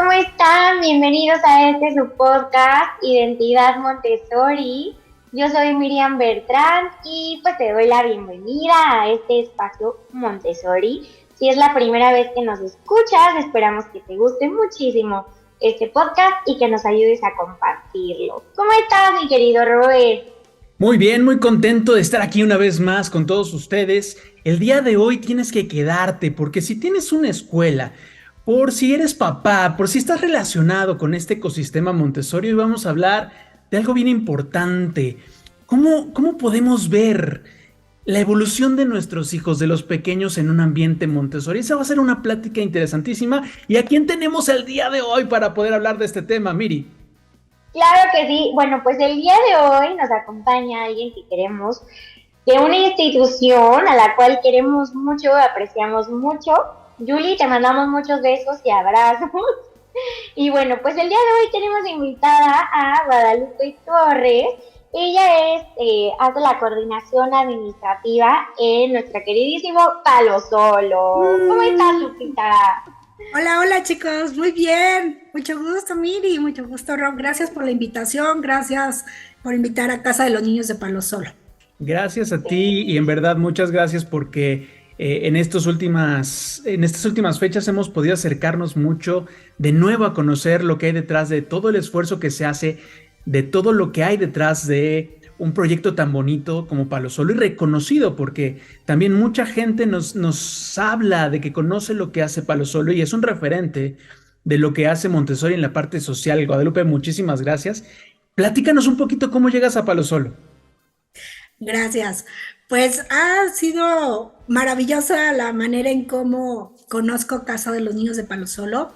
¿cómo están? Bienvenidos a este su podcast Identidad Montessori. Yo soy Miriam Bertrán y pues te doy la bienvenida a este espacio Montessori. Si es la primera vez que nos escuchas, esperamos que te guste muchísimo este podcast y que nos ayudes a compartirlo. ¿Cómo estás, mi querido Robert? Muy bien, muy contento de estar aquí una vez más con todos ustedes. El día de hoy tienes que quedarte porque si tienes una escuela, por si eres papá, por si estás relacionado con este ecosistema Montessori, hoy vamos a hablar de algo bien importante. ¿Cómo podemos ver la evolución de nuestros hijos, de los pequeños en un ambiente Montessori? Esa va a ser una plática interesantísima. ¿Y a quién tenemos el día de hoy para poder hablar de este tema, Miri? Claro que sí. Bueno, pues el día de hoy nos acompaña alguien que queremos, de una institución a la cual queremos mucho, apreciamos mucho. Julie, te mandamos muchos besos y abrazos. Y bueno, pues el día de hoy tenemos invitada a Guadalupe Torres. Ella hace la coordinación administrativa en nuestro queridísimo Palo Solo. ¿Cómo estás, Mm, Lupita? Hola, hola chicos, muy bien. Mucho gusto, Miri, mucho gusto, Rob. Gracias por la invitación, gracias por invitar a Casa de los Niños de Palo Solo. Gracias a ti y en verdad muchas gracias porque en estas últimas fechas hemos podido acercarnos mucho de nuevo a conocer lo que hay detrás de todo el esfuerzo que se hace, de todo lo que hay detrás de un proyecto tan bonito como Palo Solo y reconocido porque también mucha gente nos habla de que conoce lo que hace Palo Solo y es un referente de lo que hace Montessori en la parte social. Guadalupe, muchísimas gracias. Platícanos un poquito cómo llegas a Palo Solo. Gracias. Pues ha sido maravillosa la manera en cómo conozco Casa de los Niños de Palo Solo.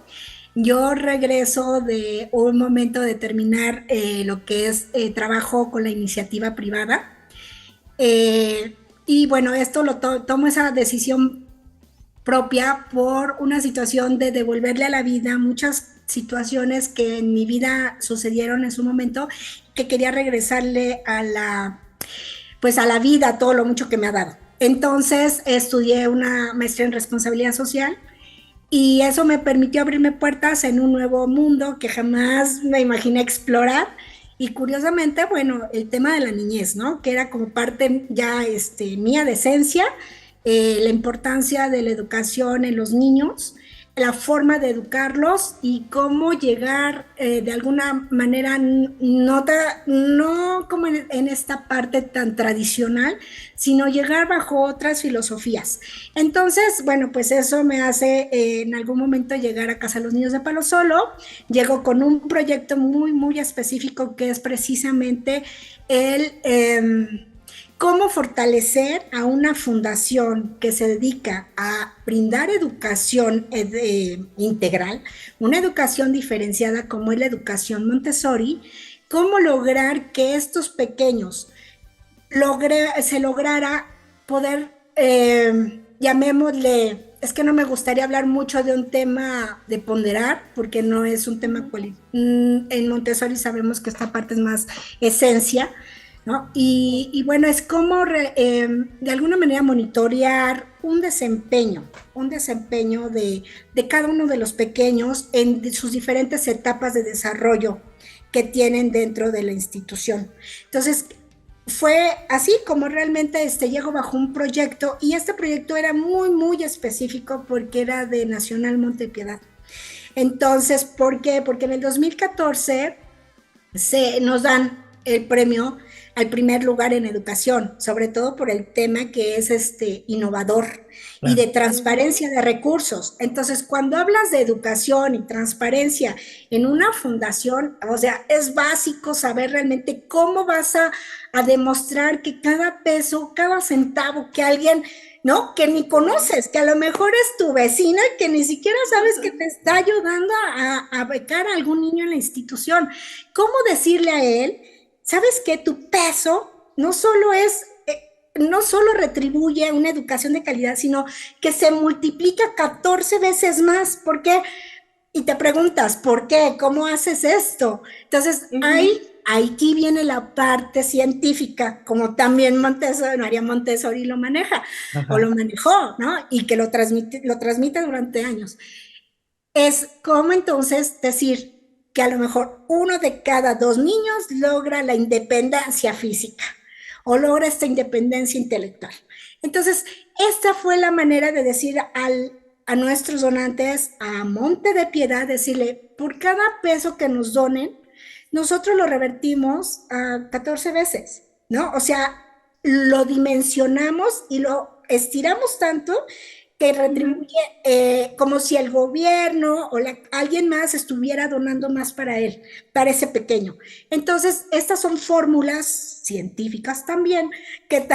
Yo regreso de un momento de terminar lo que es trabajo con la iniciativa privada. Eh, y bueno, esto tomo esa decisión propia por una situación de devolverle a la vida muchas situaciones que en mi vida sucedieron en su momento, que quería regresarle pues a la vida todo lo mucho que me ha dado. Entonces estudié una maestría en responsabilidad social y eso me permitió abrirme puertas en un nuevo mundo que jamás me imaginé explorar. Y curiosamente, bueno, el tema de la niñez, ¿no? Que era como parte ya mía de esencia, la importancia de la educación en los niños, la forma de educarlos y cómo llegar de alguna manera, no como en esta parte tan tradicional, sino llegar bajo otras filosofías. Entonces, bueno, pues eso me hace en algún momento llegar a Casa de los Niños de Palo Solo. Llego con un proyecto muy, muy específico que es precisamente el cómo fortalecer a una fundación que se dedica a brindar educación integral, una educación diferenciada como es la educación Montessori, cómo lograr que estos pequeños se lograra poder, llamémosle, es que no me gustaría hablar mucho de un tema de ponderar, porque no es un tema en Montessori sabemos que esta parte es más esencia, ¿no? Y bueno, es como de alguna manera monitorear un desempeño de cada uno de los pequeños en sus diferentes etapas de desarrollo que tienen dentro de la institución. Entonces, fue así como realmente llego bajo un proyecto y este proyecto era muy, muy específico porque era de Nacional Montepiedad. Entonces, ¿por qué? Porque en el 2014 nos dan el premio al primer lugar en educación, sobre todo por el tema que es innovador y Claro. de transparencia de recursos. Entonces, cuando hablas de educación y transparencia en una fundación, o sea, es básico saber realmente cómo vas a demostrar que cada peso, cada centavo que alguien, ¿no? Que ni conoces, que a lo mejor es tu vecina, que ni siquiera sabes que te está ayudando a becar a algún niño en la institución. ¿Cómo decirle a él, sabes que tu peso no solo retribuye una educación de calidad, sino que se multiplica 14 veces más? ¿Por qué? Y te preguntas, ¿por qué? ¿Cómo haces esto? Entonces, aquí viene la parte científica, como también María Montessori lo maneja, o Ajá. lo manejó, ¿no? Y que lo transmite durante años. es como entonces decir que a lo mejor uno de cada dos niños logra la independencia física o logra esta independencia intelectual. Entonces, esta fue la manera de decir a nuestros donantes, a Monte de Piedad, decirle, por cada peso que nos donen, nosotros lo revertimos a 14 veces, ¿no? O sea, lo dimensionamos y lo estiramos tanto que retribuye como si el gobierno o alguien más estuviera donando más para él, para ese pequeño. Entonces, estas son fórmulas científicas también que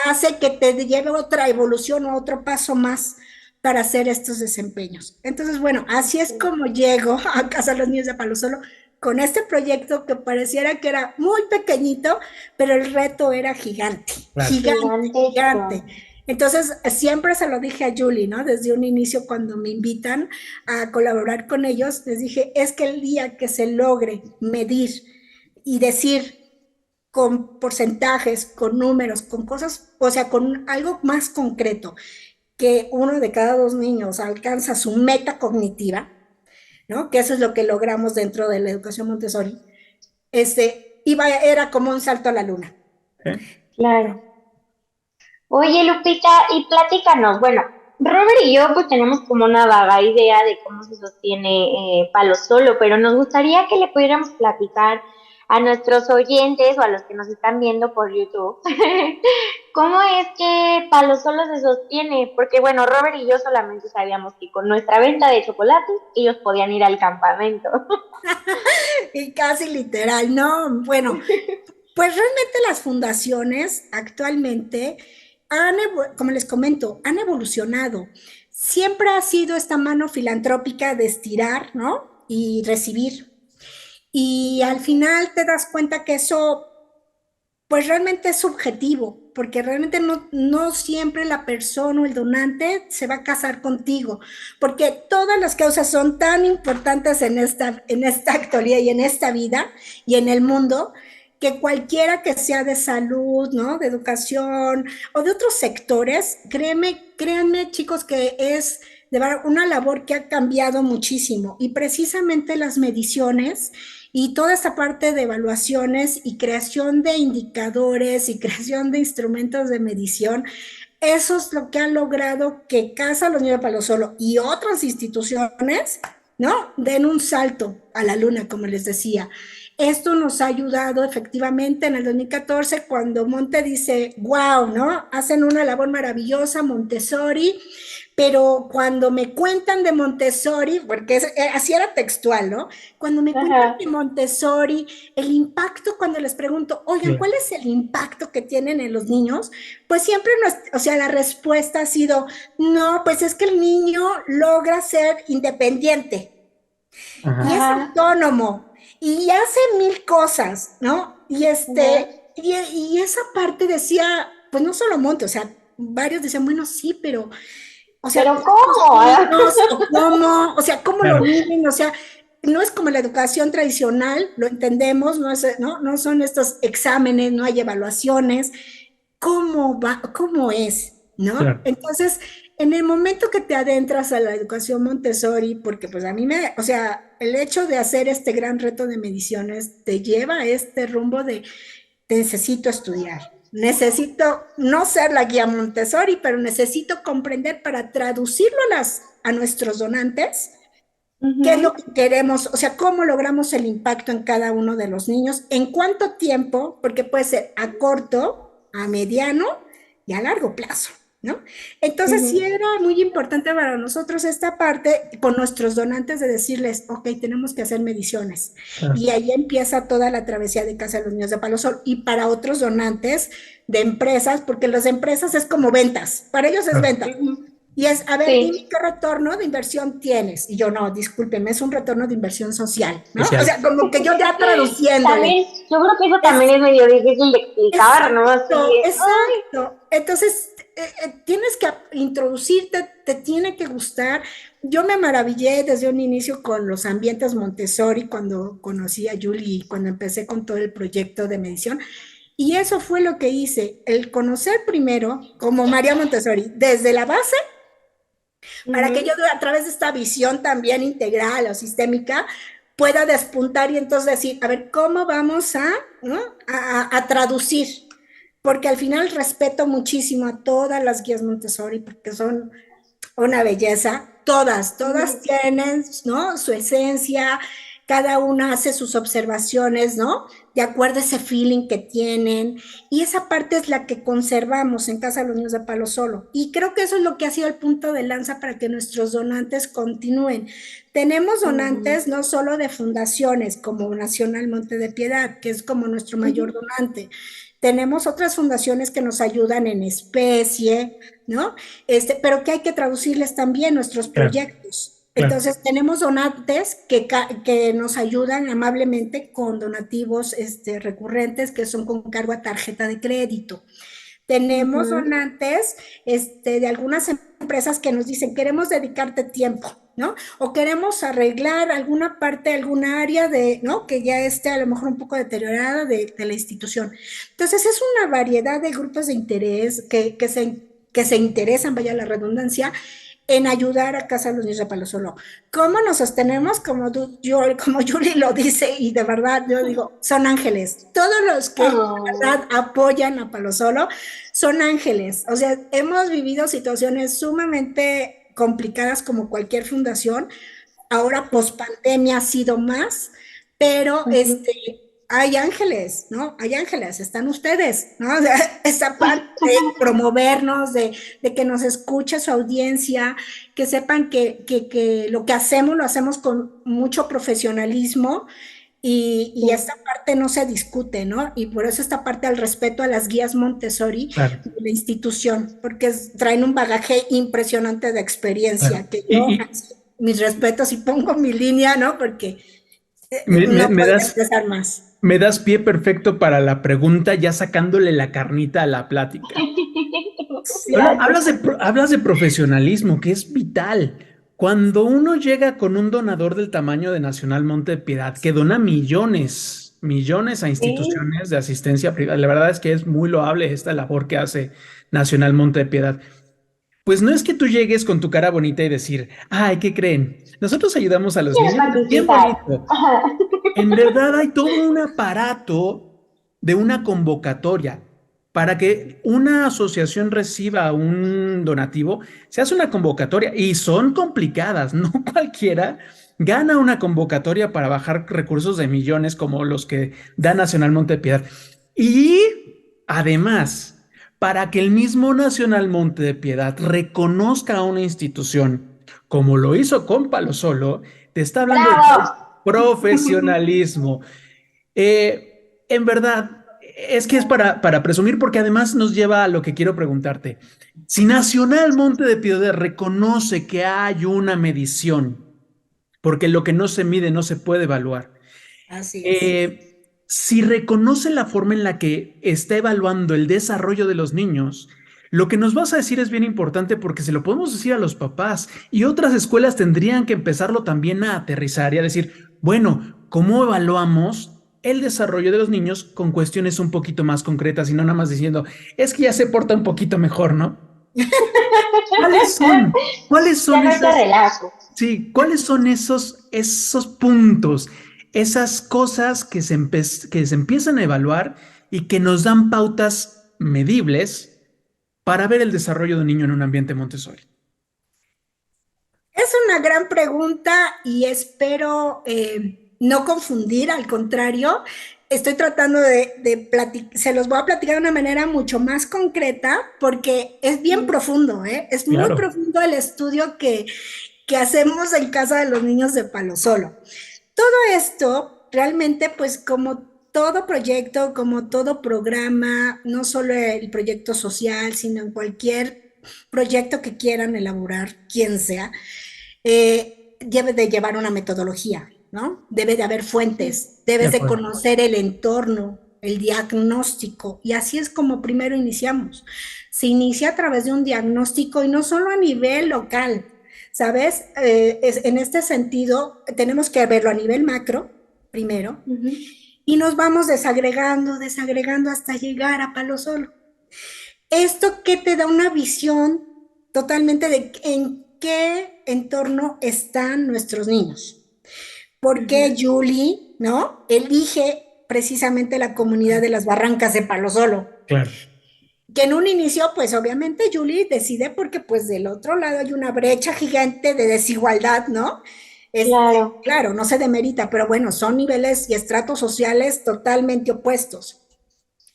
hace que te lleve otra evolución o otro paso más para hacer estos desempeños. Entonces, bueno, así es como llego a Casa de los Niños de Palo Solo con este proyecto que pareciera que era muy pequeñito, pero el reto era gigante, Claro. gigante, gigante. Entonces, siempre se lo dije a Julie, ¿no? Desde un inicio, cuando me invitan a colaborar con ellos, les dije, es que el día que se logre medir y decir con porcentajes, con números, con cosas, o sea, con algo más concreto, que uno de cada dos niños alcanza su meta cognitiva, ¿no? Que eso es lo que logramos dentro de la educación Montessori, era como un salto a la luna. Claro. Oye, Lupita, y platícanos, bueno, Robert y yo pues tenemos como una vaga idea de cómo se sostiene Palo Solo, pero nos gustaría que le pudiéramos platicar a nuestros oyentes o a los que nos están viendo por YouTube, cómo es que Palo Solo se sostiene, porque bueno, Robert y yo solamente sabíamos que con nuestra venta de chocolates ellos podían ir al campamento. Y casi literal, ¿no? Bueno, pues realmente las fundaciones actualmente como les comento, han evolucionado. Siempre ha sido esta mano filantrópica de estirar, ¿no? Y recibir. Y al final te das cuenta que eso, pues realmente es subjetivo, porque realmente no siempre la persona o el donante se va a casar contigo, porque todas las causas son tan importantes en esta actualidad y en esta vida y en el mundo, que cualquiera que sea de salud, ¿no? De educación o de otros sectores, créanme chicos que es de verdad una labor que ha cambiado muchísimo y precisamente las mediciones y toda esta parte de evaluaciones y creación de indicadores y creación de instrumentos de medición, eso es lo que han logrado que Casa Los Niños de Palo Solo y otras instituciones, ¿no? Den un salto a la luna, como les decía. Esto nos ha ayudado efectivamente en el 2014 cuando Monte dice, wow, ¿no? Hacen una labor maravillosa, Montessori, pero cuando me cuentan de Montessori, porque así era textual, ¿no? Cuando me cuentan de Montessori, el impacto cuando les pregunto, oigan, ¿cuál es el impacto que tienen en los niños? Pues siempre, o sea, la respuesta ha sido, no, pues es que el niño logra ser independiente y es autónomo y hace mil cosas, ¿no? Y y esa parte decía, pues no solo Monte, o sea, varios decían, bueno, sí, pero, o sea, ¿pero cómo? ¿Cómo? O sea, ¿cómo lo viven? O sea, no es como la educación tradicional, lo entendemos, no son estos exámenes, no hay evaluaciones. ¿Cómo va? ¿Cómo es? ¿No? Claro. Entonces, en el momento que te adentras a la educación Montessori, porque pues a mí o sea, el hecho de hacer este gran reto de mediciones te lleva a este rumbo de necesito estudiar, necesito no ser la guía Montessori, pero necesito comprender para traducirlo a nuestros donantes, qué es lo que queremos, o sea, cómo logramos el impacto en cada uno de los niños, en cuánto tiempo, porque puede ser a corto, a mediano y a largo plazo, ¿no? Entonces sí era muy importante para nosotros esta parte con nuestros donantes de decirles, ok, tenemos que hacer mediciones. Y ahí empieza toda la travesía de Casa de los Niños de Palo Solo. Y para otros donantes de empresas, porque las empresas es como ventas, para ellos es ventas. Y es, a ver, dime qué retorno de inversión tienes. Y yo, no, discúlpeme, es un retorno de inversión social, ¿no? O sea, como que yo ya traduciendo. También, yo creo que eso también es medio difícil de explicar, ¿no? Exacto. Entonces, tienes que introducirte, te tiene que gustar. Yo me maravillé desde un inicio con los ambientes Montessori cuando conocí a Julie y cuando empecé con todo el proyecto de medición. Y eso fue lo que hice, el conocer primero, como María Montessori, desde la base para que yo Ujú. a través de esta visión también integral o sistémica pueda despuntar y entonces decir, a ver, ¿cómo vamos a, ¿no? a traducir? Porque al final respeto muchísimo a todas las guías Montessori porque son una belleza. Todas Ujú. tienen, ¿no? Su esencia, cada una hace sus observaciones, ¿no? De acuerdo a ese feeling que tienen. Y esa parte es la que conservamos en Casa de los Niños de Palo Solo. Y creo que eso es lo que ha sido el punto de lanza para que nuestros donantes continúen. Tenemos Ujú. donantes no solo de fundaciones como Nacional Monte de Piedad, que es como nuestro mayor Ujú. donante. Tenemos otras fundaciones que nos ayudan en especie, ¿no? Pero que hay que traducirles también nuestros Claro, proyectos. claro. Entonces, tenemos donantes que nos ayudan amablemente con donativos recurrentes que son con cargo a tarjeta de crédito. Tenemos Ujú. donantes de algunas empresas que nos dicen, queremos dedicarte tiempo, ¿no? O queremos arreglar alguna parte, alguna área de, ¿no? Que ya esté a lo mejor un poco deteriorada de la institución. Entonces, es una variedad de grupos de interés que se interesan, vaya la redundancia, en ayudar a Casa de los Niños de Palo Solo. ¿Cómo nos sostenemos? Como Julie lo dice, y de verdad yo digo, son ángeles. Todos los que de Oh. verdad apoyan a Palo Solo son ángeles. O sea, hemos vivido situaciones sumamente complicadas como cualquier fundación. Ahora, Sí. post pandemia, ha sido más, pero Ujú. hay ángeles, ¿no? Hay ángeles, están ustedes, ¿no? O sea, esa parte de promovernos, de que nos escuche su audiencia, que sepan que lo que hacemos lo hacemos con mucho profesionalismo y Sí. esta parte no se discute, ¿no? Y por eso esta parte al respeto a las guías Montessori Claro, de la institución, porque traen un bagaje impresionante de claro. experiencia, que yo, Y mis respetos y pongo mi línea, ¿no? Porque me, me- no me podría das, expresar más. me das pie perfecto para la pregunta, ya sacándole la carnita a la plática. Gracias. Hablas de profesionalismo, que es vital. Cuando uno llega con un donador del tamaño de Nacional Monte de Piedad, que dona millones, millones a Sí. instituciones de asistencia privada, la verdad es que es muy loable esta labor que hace Nacional Monte de Piedad. Pues no es que tú llegues con tu cara bonita y decir, ay, ¿qué creen? Nosotros ayudamos a los Quiero niños, es bien participar. bonito. Ajá. En verdad hay todo un aparato de una convocatoria. Para que una asociación reciba un donativo, se hace una convocatoria y son complicadas, no cualquiera gana una convocatoria para bajar recursos de millones como los que da Nacional Monte de Piedad. Y además, para que el mismo Nacional Monte de Piedad reconozca a una institución como lo hizo con Palo Solo, te está hablando de Bravo. profesionalismo. En verdad, es que es para presumir porque además nos lleva a lo que quiero preguntarte. Si Nacional Monte de Piedad reconoce que hay una medición, porque lo que no se mide no se puede evaluar, Así es. si reconoce la forma en la que está evaluando el desarrollo de los niños, lo que nos vas a decir es bien importante porque se lo podemos decir a los papás y otras escuelas tendrían que empezarlo también a aterrizar y a decir, bueno, ¿cómo evaluamos el desarrollo de los niños con cuestiones un poquito más concretas y no nada más diciendo, es que ya se porta un poquito mejor, ¿no? ¿Cuáles son? ¿Cuáles Ya son no es de esas relajo. Sí, ¿cuáles son esos puntos, esas cosas que se empiezan a evaluar y que nos dan pautas medibles para ver el desarrollo de un niño en un ambiente Montessori? Es una gran pregunta y espero no confundir, al contrario, estoy tratando se los voy a platicar de una manera mucho más concreta porque es bien Mm. profundo, ¿eh? Es muy Claro. profundo el estudio que hacemos en casa de los niños de Palo Solo. Todo esto realmente pues como todo proyecto, como todo programa, no solo el proyecto social, sino en cualquier proyecto que quieran elaborar, quien sea, debe de llevar una metodología, ¿no? Debe de haber Sí. fuentes, De debes de acuerdo. conocer el entorno, el diagnóstico, y así es como primero iniciamos. Se inicia a través de un diagnóstico y no solo a nivel local, ¿sabes? En este sentido, tenemos que verlo a nivel macro, primero, Ujú. y nos vamos desagregando hasta llegar a Palo Solo. Esto que te da una visión totalmente de qué entorno están nuestros niños. ¿Por qué Julie, no, elige precisamente la comunidad de las Barrancas de Palo Solo? Claro. Que en un inicio, pues obviamente Julie decide porque pues del otro lado hay una brecha gigante de desigualdad, ¿no? Claro. Claro, no se demerita, pero bueno, son niveles y estratos sociales totalmente opuestos.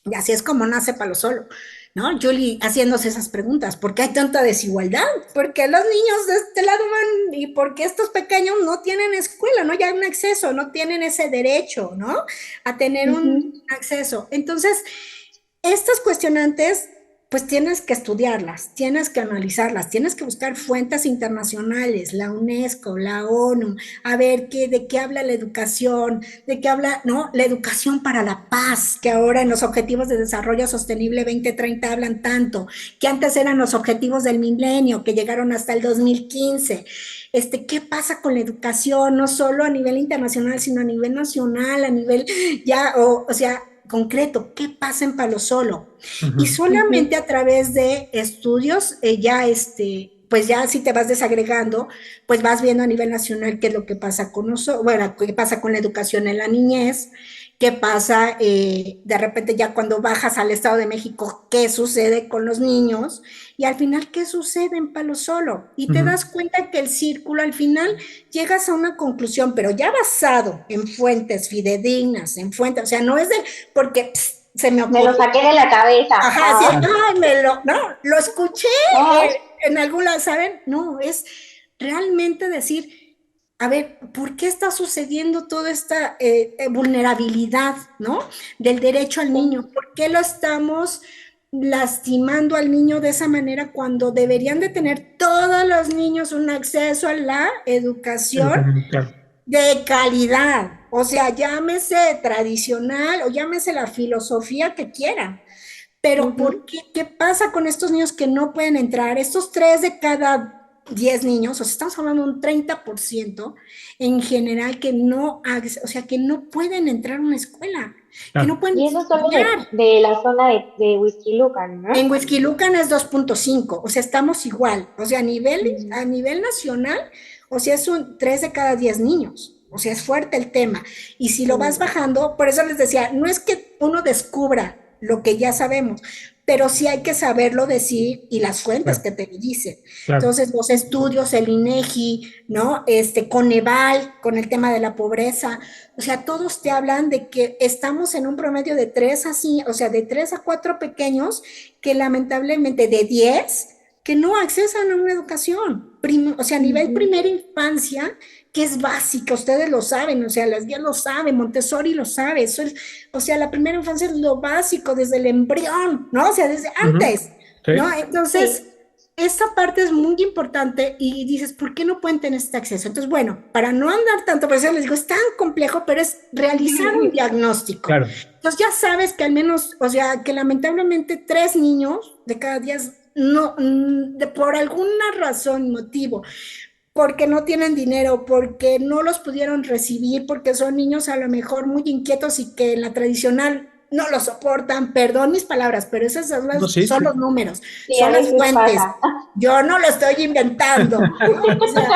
Y así es como nace Palo Solo, ¿no? Julie haciéndose esas preguntas, ¿por qué hay tanta desigualdad? ¿Por qué los niños de este lado van y por qué estos pequeños no tienen escuela, no? Ya un acceso, no tienen ese derecho, ¿no? A tener un acceso. Entonces, estas cuestionantes, pues tienes que estudiarlas, tienes que analizarlas, tienes que buscar fuentes internacionales, la UNESCO, la ONU, a ver de qué habla la educación, de qué habla, ¿no? La educación para la paz, que ahora en los Objetivos de Desarrollo Sostenible 2030 hablan tanto, que antes eran los Objetivos del Milenio, que llegaron hasta el 2015. ¿Qué pasa con la educación? No solo a nivel internacional, sino a nivel nacional, a nivel ya, o sea, concreto, qué pasa en Palo Solo. Y solamente a través de estudios, pues ya si te vas desagregando, pues vas viendo a nivel nacional qué es lo que pasa con nosotros, bueno, qué pasa con la educación en la niñez, qué pasa de repente ya cuando bajas al Estado de México, qué sucede con los niños, y al final qué sucede en Palo Solo. Y te das cuenta que el círculo al final llegas a una conclusión, pero ya basado en fuentes fidedignas, en fuentes, o sea, no es de, porque se me ocurrió. Me lo saqué de la cabeza. Ajá, sí, ay, no, lo escuché en algún lado, ¿saben? No, es realmente decir, a ver, ¿por qué está sucediendo toda esta vulnerabilidad, ¿no? Del derecho al niño. ¿Por qué lo estamos lastimando al niño de esa manera cuando deberían de tener todos los niños un acceso a la educación de calidad? O sea, llámese tradicional o llámese la filosofía que quiera. Pero ¿por qué? ¿Qué pasa con estos niños que no pueden entrar? Estos 3 de cada 10 niños, o sea, estamos hablando de un 30% en general que no, o sea, que no pueden entrar a una escuela, que no pueden y eso solo de la zona de Huixquilucan, ¿no? En Huixquilucan es 2.5, o sea, estamos igual, o sea, a nivel nacional, o sea, es un 3 de cada 10 niños, o sea, es fuerte el tema, y si lo vas bajando, por eso les decía, no es que uno descubra lo que ya sabemos, pero sí hay que saberlo decir y las fuentes que te dicen. Entonces, los estudios, el INEGI, ¿no? Coneval, con el tema de la pobreza, o sea, todos te hablan de que estamos en un promedio de 3 a 4 pequeños que lamentablemente de 10 que no accesan a una educación, o sea, a nivel primera infancia, que es básica, ustedes lo saben, o sea, las guías lo saben, Montessori lo sabe, eso es, o sea, la primera infancia es lo básico, desde el embrión, ¿no? O sea, desde antes, ¿no? Entonces, esta parte es muy importante y dices, ¿por qué no pueden tener este acceso? Entonces, bueno, para no andar tanto, por eso les digo, es tan complejo, pero es realizar un diagnóstico. Claro. Entonces, ya sabes que al menos, o sea, que lamentablemente 3 niños de cada 10 no, por alguna razón, motivo, porque no tienen dinero, porque no los pudieron recibir, porque son niños a lo mejor muy inquietos y que en la tradicional no lo soportan, perdón mis palabras, pero esos son los números, son las fuentes. Yo no lo estoy inventando, ¿no? O sea,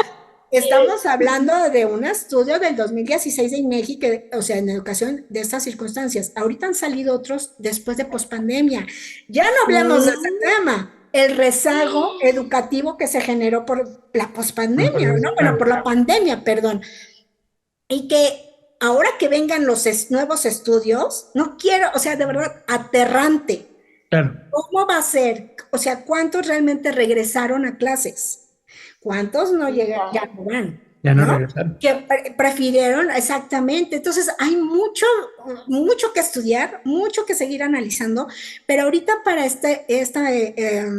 estamos hablando de un estudio del 2016 de INEGI, o sea, en educación de estas circunstancias. Ahorita han salido otros después de pospandemia. Ya no hablemos de ese tema. El rezago educativo que se generó por la pospandemia, ¿no? Bueno, por la pandemia, perdón. Y que ahora que vengan los nuevos estudios, no quiero, o sea, de verdad, aterrante. Claro. ¿Cómo va a ser? O sea, ¿cuántos realmente regresaron a clases? ¿Cuántos no llegaron? Ya no van. Ya no regresaron. Que prefirieron, exactamente. Entonces, hay mucho que estudiar, mucho que seguir analizando, pero ahorita para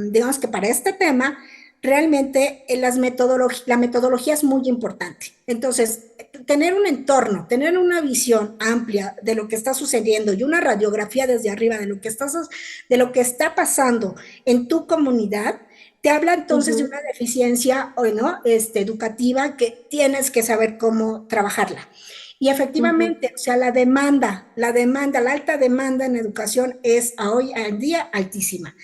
digamos que para este tema, realmente la metodología es muy importante. Entonces, tener un entorno, tener una visión amplia de lo que está sucediendo y una radiografía desde arriba de lo que está pasando en tu comunidad, te habla entonces de una deficiencia, ¿no? Educativa que tienes que saber cómo trabajarla. Y efectivamente, o sea, la alta demanda en educación es hoy en día altísima.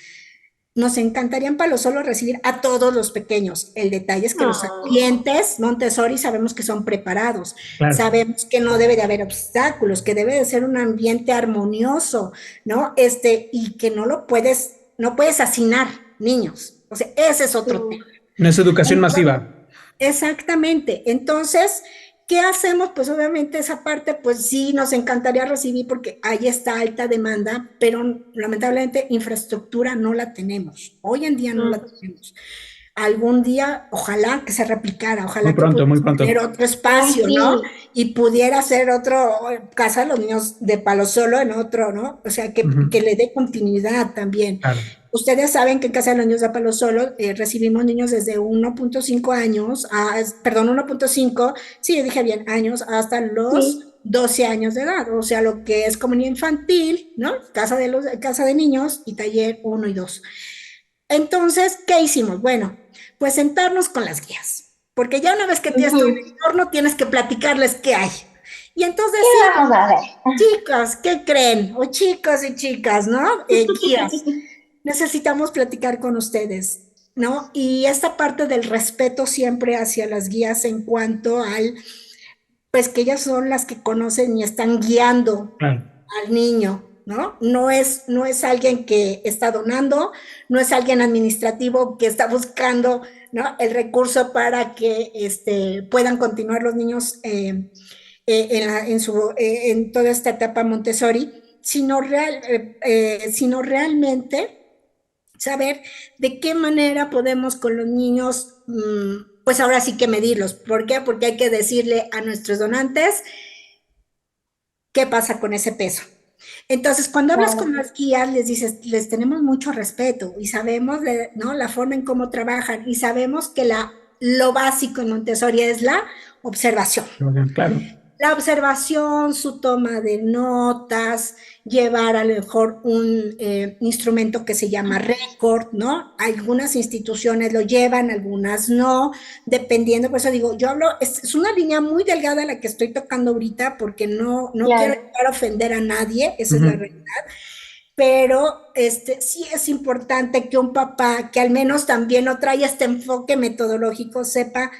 nos encantaría en Palo Solo recibir a todos los pequeños. El detalle es que los No. ambientes Montessori sabemos que son preparados, Claro. sabemos que no debe de haber obstáculos, que debe de ser un ambiente armonioso, ¿no? Y que no puedes hacinar niños. O sea, ese es otro tema. No es educación Entonces, masiva. exactamente. Entonces, ¿qué hacemos? Pues obviamente esa parte, pues sí, nos encantaría recibir porque ahí está alta demanda, pero lamentablemente infraestructura no la tenemos. Hoy en día no la tenemos. Algún día, ojalá que se replicara, Muy ojalá que pronto, muy pudiera pronto. tener otro Ay, espacio, ¿no? sí. Y pudiera ser otro casa de los niños de Palo Solo en otro, ¿no? O sea, Ujú. que le dé continuidad también. Claro. Ustedes saben que en Casa de los Niños de Palo Solo recibimos niños desde 1.5 años, perdón, 1.5, sí, dije bien, años, hasta los Sí. 12 años de edad, o sea, lo que es comunidad infantil, ¿no? Casa de niños y taller 1 y 2. Entonces, ¿qué hicimos? Bueno, pues sentarnos con las guías, porque ya una vez que tienes todo el Ujú. entorno, tienes que platicarles qué hay. Y entonces ¿Qué decir, vamos a hacer? chicos, ¿qué creen? O chicos y chicas, ¿no? Guías, necesitamos platicar con ustedes, ¿no? Y esta parte del respeto siempre hacia las guías en cuanto pues que ellas son las que conocen y están guiando Claro. al niño, ¿no? No es alguien que está donando, no es alguien administrativo que está buscando, ¿no? El recurso para que puedan continuar los niños en toda esta etapa Montessori, sino realmente saber de qué manera podemos con los niños, pues ahora sí que medirlos. ¿Por qué? Porque hay que decirle a nuestros donantes qué pasa con ese peso. Entonces, cuando hablas con Claro. las guías, les dices, les tenemos mucho respeto y sabemos, ¿no? La forma en cómo trabajan y sabemos que lo básico en Montessori es la observación. Claro. La observación, su toma de notas, llevar a lo mejor un instrumento que se llama récord, ¿no? Algunas instituciones lo llevan, algunas no, dependiendo, por eso digo, yo hablo, es una línea muy delgada la que estoy tocando ahorita porque no quiero Claro. llegar a ofender a nadie, esa es la Ujú. realidad, pero sí es importante que un papá que al menos también no trae este enfoque metodológico sepa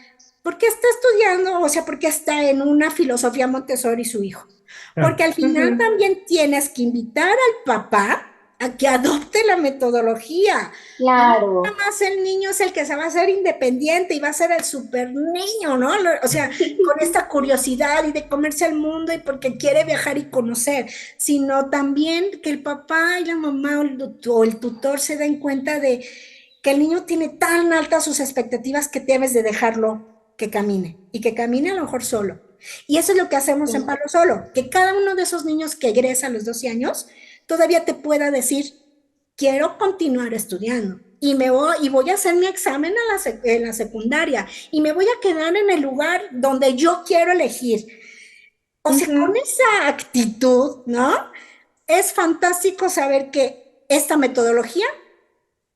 por qué está estudiando, o sea, por qué está en una filosofía Montessori su hijo. Claro. Porque al final Ujú. también tienes que invitar al papá a que adopte la metodología. No nada Claro. más el niño es el que se va a hacer independiente y va a ser el super niño, ¿no? O sea, con esta curiosidad y de comerse al mundo y porque quiere viajar y conocer, sino también que el papá y la mamá o el tutor se den cuenta de que el niño tiene tan altas sus expectativas que debes de dejarlo que camine y que camine a lo mejor solo. Y eso es lo que hacemos en Sí. Palo Solo, que cada uno de esos niños que egresa a los 12 años todavía te pueda decir, quiero continuar estudiando y voy a hacer mi examen en la secundaria y me voy a quedar en el lugar donde yo quiero elegir. O sea, con Ujú. esa actitud, ¿no? Es fantástico saber que esta metodología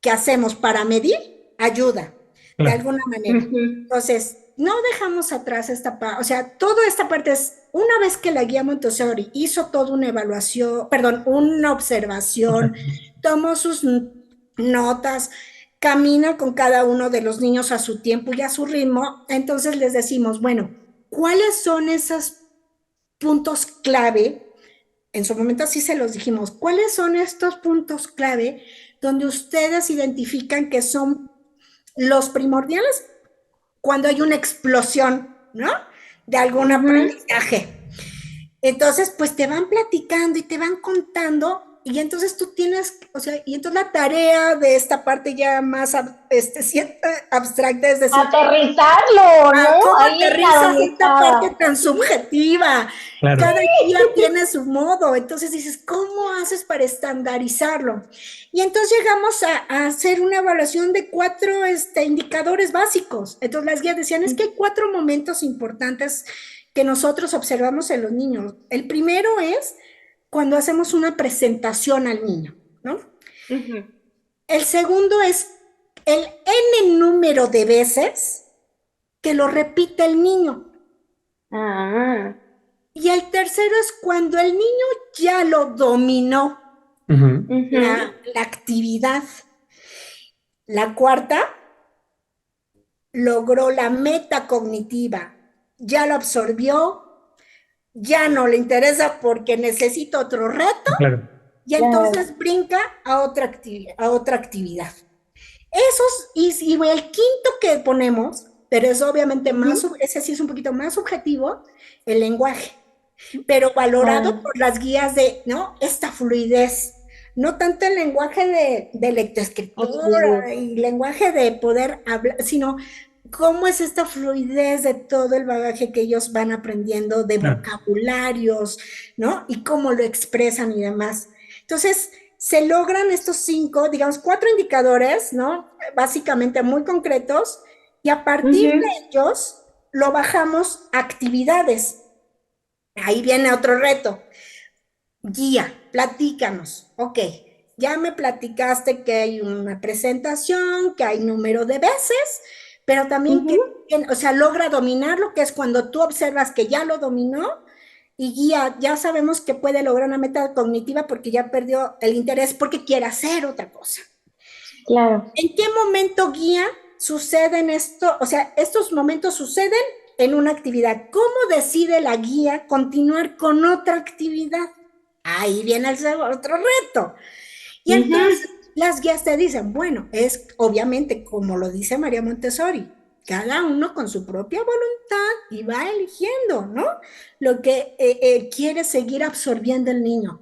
que hacemos para medir ayuda de Claro. alguna manera. Ujú. Entonces, no dejamos atrás esta parte, o sea, toda esta parte es, una vez que la guía Montessori hizo toda una evaluación, perdón, una observación, Exacto. tomó sus notas, camina con cada uno de los niños a su tiempo y a su ritmo, entonces les decimos, bueno, ¿cuáles son esos puntos clave? En su momento así se los dijimos, ¿cuáles son estos puntos clave donde ustedes identifican que son los primordiales cuando hay una explosión, ¿no? De algún Ujú. aprendizaje. Entonces, pues te van platicando y te van contando y entonces tú tienes, o sea, y entonces la tarea de esta parte ya más abstracta es decir, Aterrizarlo, ¿no? ¿cómo Ahí a aterrizas donde esta parte estaba. tan subjetiva? Claro. Cada guía tiene su modo, entonces dices, ¿cómo haces para estandarizarlo? Y entonces llegamos a hacer una evaluación de 4 indicadores básicos. Entonces las guías decían, es que hay 4 momentos importantes que nosotros observamos en los niños. El primero es cuando hacemos una presentación al niño, ¿no? Ujú. El segundo es el n número de veces que lo repite el niño. Ah. Y el tercero es cuando el niño ya lo dominó Ujú. Ujú. la actividad. La cuarta logró la meta cognitiva, ya lo absorbió, ya no le interesa porque necesita otro reto Claro. y entonces brinca a otra actividad. Y el quinto que ponemos, pero es obviamente más, ese sí es un poquito más subjetivo, el lenguaje, pero valorado por las guías de, ¿no? Esta fluidez, no tanto el lenguaje de lectoescritura y lenguaje de poder hablar, sino cómo es esta fluidez de todo el bagaje que ellos van aprendiendo de vocabularios, ¿no? Y cómo lo expresan y demás. Entonces, se logran estos 5, digamos, 4 indicadores, ¿no? Básicamente muy concretos, y a partir de ellos lo bajamos a actividades. Ahí viene otro reto. Guía, platícanos. Ok, ya me platicaste que hay una presentación, que hay número de veces, pero también o sea, logra dominar lo que es cuando tú observas que ya lo dominó, y guía, ya sabemos que puede lograr una meta cognitiva porque ya perdió el interés porque quiere hacer otra cosa. Claro. ¿En qué momento guía suceden esto? O sea, estos momentos suceden en una actividad. ¿Cómo decide la guía continuar con otra actividad? Ahí viene el otro reto. Y entonces las guías te dicen, bueno, es obviamente como lo dice María Montessori, cada uno con su propia voluntad y va eligiendo, ¿no? Lo que quiere seguir absorbiendo el niño.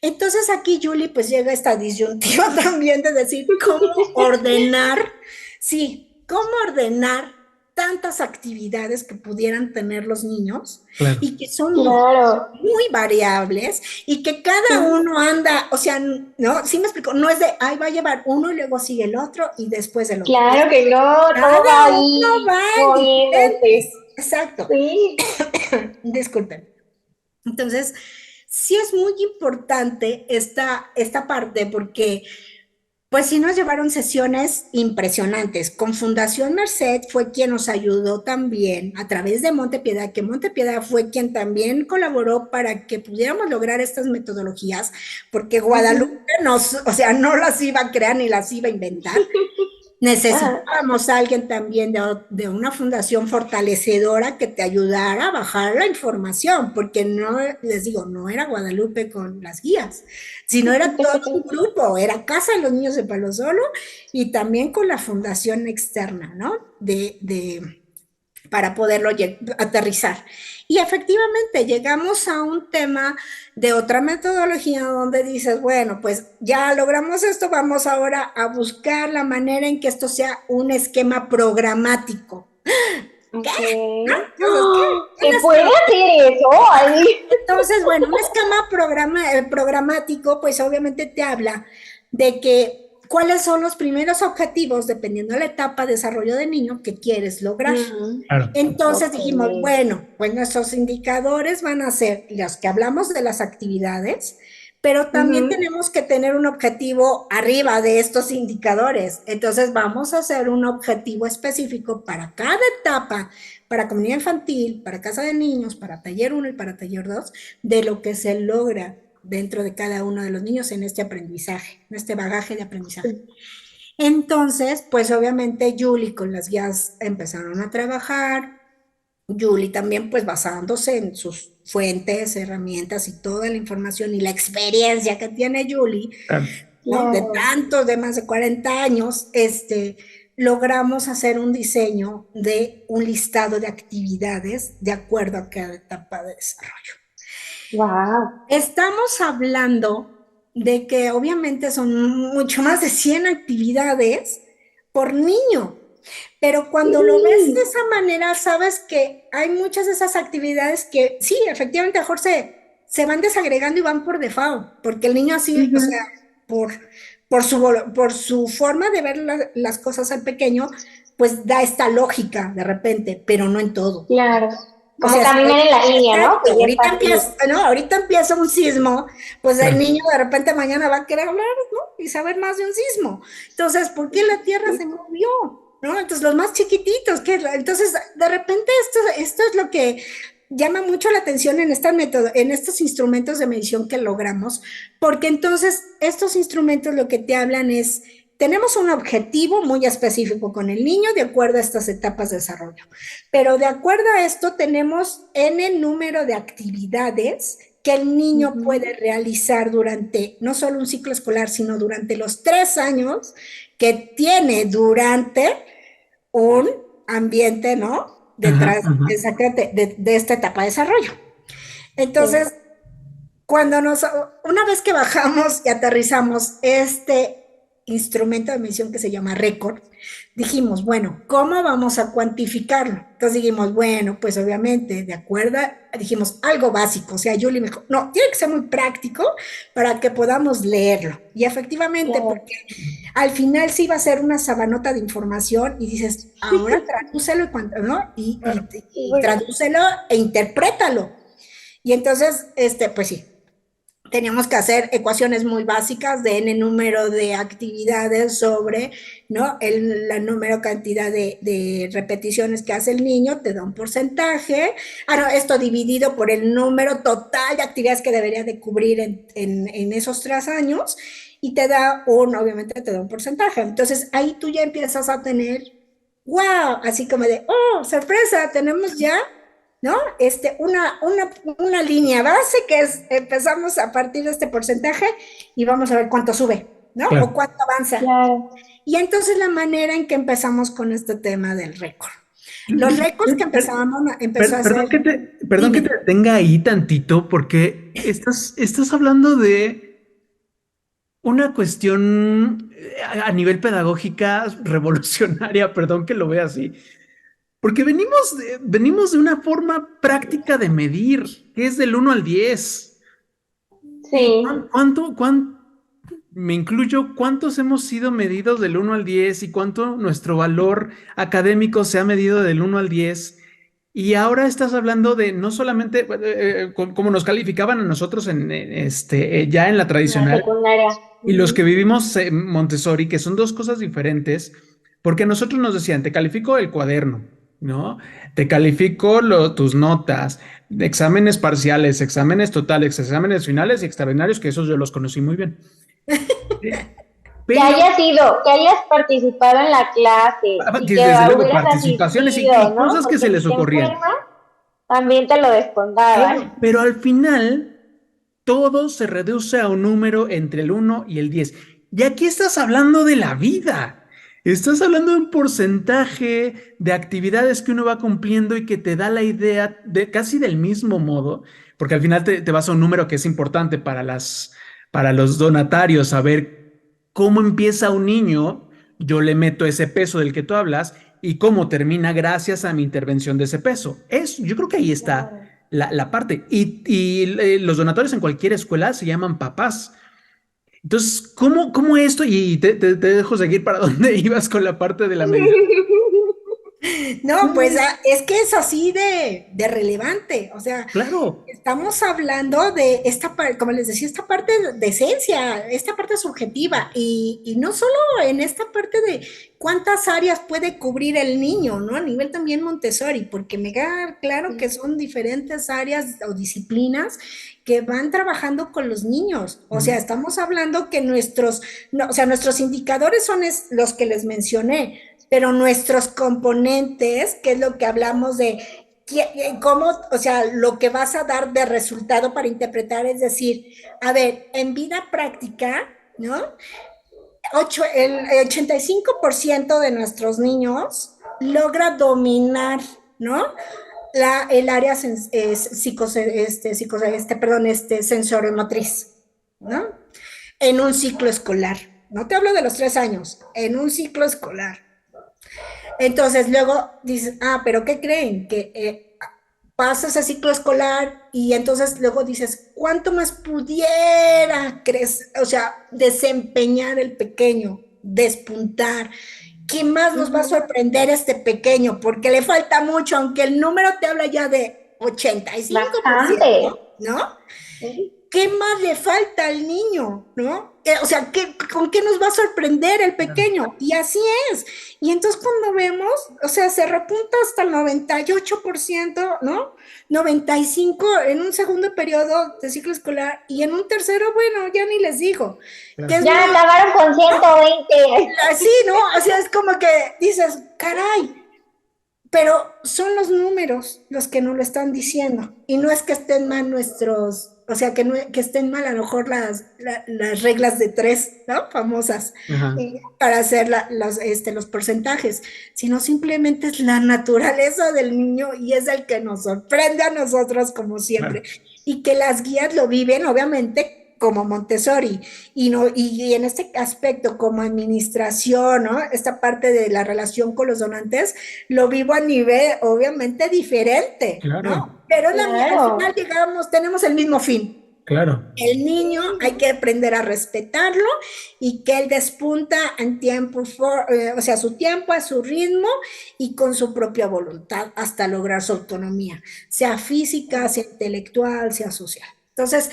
Entonces aquí, Julie, pues llega esta disyuntiva también de decir cómo ordenar, sí, cómo ordenar tantas actividades que pudieran tener los niños y que son muy variables y que cada uno anda, o sea, ¿no? Sí me explico, no es de, ay, va a llevar uno y luego sigue el otro y después el otro. Claro que no, cada uno va diferentes. Exacto. Sí. Disculpen. Entonces, sí es muy importante esta parte porque pues sí nos llevaron sesiones impresionantes. Con Fundación Merced fue quien nos ayudó también a través de Montepiedad, que Montepiedad fue quien también colaboró para que pudiéramos lograr estas metodologías, porque Guadalupe o sea, no las iba a crear ni las iba a inventar. Necesitábamos a alguien también de una fundación fortalecedora que te ayudara a bajar la información, porque no, les digo, no era Guadalupe con las guías, sino era todo un grupo, era Casa de los Niños de Palo Solo y también con la fundación externa, ¿no? Para poderlo aterrizar. Y efectivamente llegamos a un tema de otra metodología donde dices, bueno, pues ya logramos esto, vamos ahora a buscar la manera en que esto sea un esquema programático. ¿Qué? ¿No? ¿Se puede hacer eso? Ahí. Entonces, bueno, un esquema programático, pues obviamente te habla de que cuáles son los primeros objetivos, dependiendo de la etapa de desarrollo del niño, que quieres lograr. Claro. Entonces dijimos, bueno, pues nuestros indicadores van a ser los que hablamos de las actividades, pero también tenemos que tener un objetivo arriba de estos indicadores. Entonces vamos a hacer un objetivo específico para cada etapa, para comunidad infantil, para casa de niños, para taller 1 y para taller 2, de lo que se logra dentro de cada uno de los niños en este aprendizaje, en este bagaje de aprendizaje. Entonces, pues obviamente Julie con las guías empezaron a trabajar, Julie también pues basándose en sus fuentes, herramientas y toda la información y la experiencia que tiene Julie, ¿no? De tantos, de más de 40 años, logramos hacer un diseño de un listado de actividades de acuerdo a cada etapa de desarrollo. Wow. Estamos hablando de que obviamente son mucho más de 100 actividades por niño, pero cuando lo ves de esa manera, sabes que hay muchas de esas actividades que sí, efectivamente, mejor se van desagregando y van por default, porque el niño así, o sea, por su forma de ver las cosas al pequeño, pues da esta lógica de repente, pero no en todo. Claro. Como o sea, caminar en la línea, ¿no? Ahorita empieza un sismo, pues el niño de repente mañana va a querer hablar, ¿no? Y saber más de un sismo. Entonces, ¿por qué la Tierra se movió? ¿No? Entonces, los más chiquititos, entonces, de repente esto es lo que llama mucho la atención en estos instrumentos de medición que logramos, porque entonces estos instrumentos lo que te hablan es tenemos un objetivo muy específico con el niño de acuerdo a estas etapas de desarrollo, pero de acuerdo a esto tenemos N número de actividades que el niño puede realizar durante no solo un ciclo escolar, sino durante los 3 años que tiene durante un ambiente, ¿no? Detrás de esta etapa de desarrollo. Entonces, una vez que bajamos y aterrizamos este instrumento de medición que se llama récord, dijimos, bueno, ¿cómo vamos a cuantificarlo? Entonces dijimos, bueno, pues obviamente, de acuerdo, dijimos algo básico, o sea, Julie me dijo, no, tiene que ser muy práctico para que podamos leerlo. Y efectivamente, porque al final sí va a ser una sabanota de información y dices, ahora tradúcelo, ¿no? Y tradúcelo e interprétalo. Y entonces, pues sí, teníamos que hacer ecuaciones muy básicas de n número de actividades sobre, ¿no? La número cantidad de repeticiones que hace el niño, te da un porcentaje. No, esto dividido por el número total de actividades que debería de cubrir en esos 3 años y te da obviamente te da un porcentaje. Entonces ahí tú ya empiezas a tener, wow, así como de, oh, sorpresa, tenemos ya, ¿no? Una línea base que es, empezamos a partir de este porcentaje y vamos a ver cuánto sube, ¿no? Claro. O cuánto avanza. Claro. Y entonces la manera en que empezamos con este tema del récord. Los récords que empezó a hacer... Perdón que te detenga ahí tantito, porque estás hablando de una cuestión a nivel pedagógica revolucionaria, perdón que lo vea así. Porque venimos de una forma práctica de medir, que es del 1 al 10. Sí. ¿Cuánto, me incluyo, cuántos hemos sido medidos del 1 al 10 y cuánto nuestro valor académico se ha medido del 1 al 10? Y ahora estás hablando de no solamente, como nos calificaban a nosotros ya en la tradicional, y los que vivimos en Montessori, que son dos cosas diferentes, porque a nosotros nos decían, te califico el cuaderno, ¿no? Te califico tus notas, exámenes parciales, exámenes totales, exámenes finales y extraordinarios, que esos yo los conocí muy bien. Pero, que hayas participado en la clase. Y desde luego, participaciones y cosas, ¿no? Que se les ocurrían. También te lo descontaban. Pero al final, todo se reduce a un número entre el 1 y el 10. Y aquí estás hablando de la vida. Estás hablando de un porcentaje de actividades que uno va cumpliendo y que te da la idea de casi del mismo modo, porque al final te vas a un número que es importante para los donatarios, saber cómo empieza un niño, yo le meto ese peso del que tú hablas y cómo termina gracias a mi intervención de ese peso. Yo creo que ahí está la parte. Y los donatarios en cualquier escuela se llaman papás. Entonces, ¿cómo esto? Y te dejo seguir para dónde ibas con la parte de la medida. No, pues es que es así de relevante, o sea, claro. Estamos hablando de esta parte, como les decía, esta parte de esencia, esta parte subjetiva, y no solo en esta parte de cuántas áreas puede cubrir el niño, ¿no? A nivel también Montessori, porque me queda claro que son diferentes áreas o disciplinas que van trabajando con los niños, o sea, estamos hablando que nuestros indicadores son los que les mencioné, pero nuestros componentes, que es lo que hablamos de cómo, o sea, lo que vas a dar de resultado para interpretar, es decir, a ver, en vida práctica, ¿no? El 85% de nuestros niños logra dominar, ¿no? El área sensoriomotriz, ¿no? En un ciclo escolar. No te hablo de los 3 años, en un ciclo escolar. Entonces luego dices, pero ¿qué creen? Que pasa ese ciclo escolar y entonces luego dices, ¿cuánto más pudiera crecer, o sea, desempeñar el pequeño, despuntar? ¿Qué más nos va a sorprender este pequeño? Porque le falta mucho, aunque el número te habla ya de 85%. ¿no? ¿Qué más le falta al niño? ¿No? O sea, ¿con qué nos va a sorprender el pequeño? Y así es. Y entonces cuando vemos, o sea, se repunta hasta el 98%, ¿no? 95% en un segundo periodo de ciclo escolar y en un tercero, bueno, ya ni les digo. Claro. Que es Ya muy, acabaron con 120. así, ¿no? O sea, es como que dices, caray, pero son los números los que nos lo están diciendo. Y no es que estén mal nuestros, o sea, que estén mal a lo mejor las reglas de tres, ¿no? Famosas, Ajá. para hacer los porcentajes, sino simplemente es la naturaleza del niño y es el que nos sorprende a nosotros como siempre. Claro. Y que las guías lo viven, obviamente, como Montessori, y en este aspecto como administración, ¿no? Esta parte de la relación con los donantes, lo vivo a nivel obviamente diferente, Claro. ¿no? Pero al Claro. final llegamos, tenemos el mismo fin. Claro. El niño hay que aprender a respetarlo y que él despunta en tiempo, o sea, su tiempo, a su ritmo y con su propia voluntad hasta lograr su autonomía, sea física, sea intelectual, sea social. Entonces,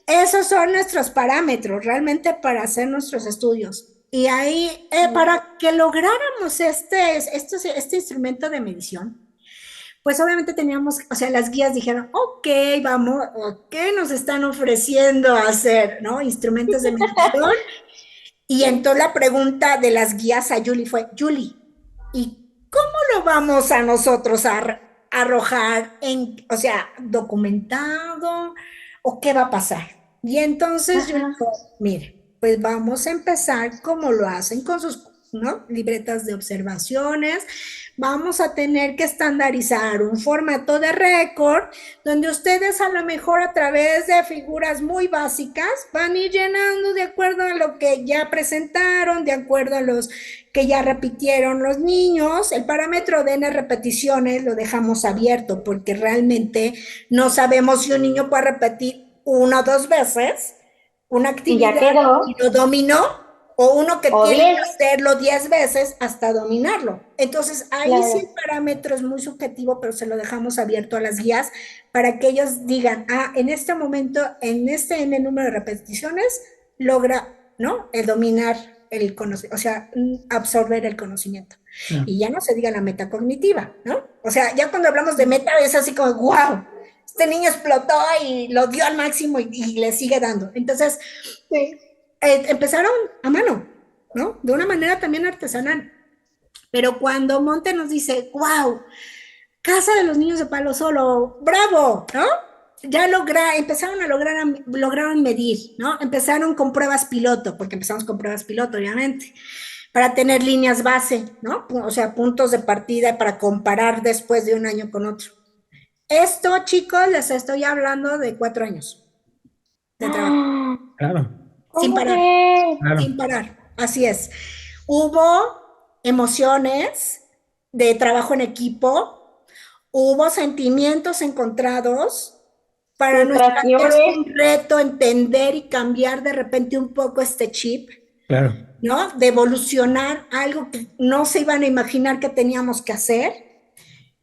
esos son nuestros parámetros realmente para hacer nuestros estudios. Y ahí, para que lográramos este instrumento de medición, pues obviamente teníamos, o sea, las guías dijeron, ok, vamos, ¿qué nos están ofreciendo hacer, no? Instrumentos de medición. Y entonces la pregunta de las guías a Julie fue, Julie, ¿y cómo lo vamos a nosotros a arrojar o sea, documentado o qué va a pasar? Y entonces yo Ajá. digo, mire, pues vamos a empezar como lo hacen con sus, ¿no? Libretas de observaciones. Vamos a tener que estandarizar un formato de récord donde ustedes a lo mejor a través de figuras muy básicas van a ir llenando de acuerdo a lo que ya presentaron, de acuerdo a los que ya repitieron los niños. El parámetro de N repeticiones lo dejamos abierto porque realmente no sabemos si un niño puede repetir una o dos veces una Y ya actividad y quedó. lo dominó, o uno que O tiene 10. que hacerlo 10 veces hasta dominarlo. Entonces, ahí sí Claro. el parámetro es muy subjetivo, pero se lo dejamos abierto a las guías para que ellos digan, en este momento, en este N número de repeticiones, logra, ¿no? El dominar el conocimiento, o sea, absorber el conocimiento. Claro. Y ya no se diga la metacognitiva, ¿no? O sea, ya cuando hablamos de meta es así como, wow, este niño explotó y lo dio al máximo y le sigue dando. Entonces, Sí. empezaron a mano, ¿no? De una manera también artesanal. Pero cuando Monte nos dice, wow, Casa de los Niños de Palo Solo, bravo, ¿no? Ya empezaron a lograron medir, ¿no? Empezaron con pruebas piloto, porque empezamos con pruebas piloto, obviamente, para tener líneas base, ¿no? O sea, puntos de partida para comparar después de un año con otro. Esto, chicos, les estoy hablando de 4 años de trabajo. Claro. Sin ¿Cómo parar, crees? Claro. sin parar, así es. Hubo emociones de trabajo en equipo, hubo sentimientos encontrados. Para nuestra es Frustraciones. un reto entender y cambiar de repente un poco este chip, Claro. ¿no? De evolucionar algo que no se iban a imaginar que teníamos que hacer.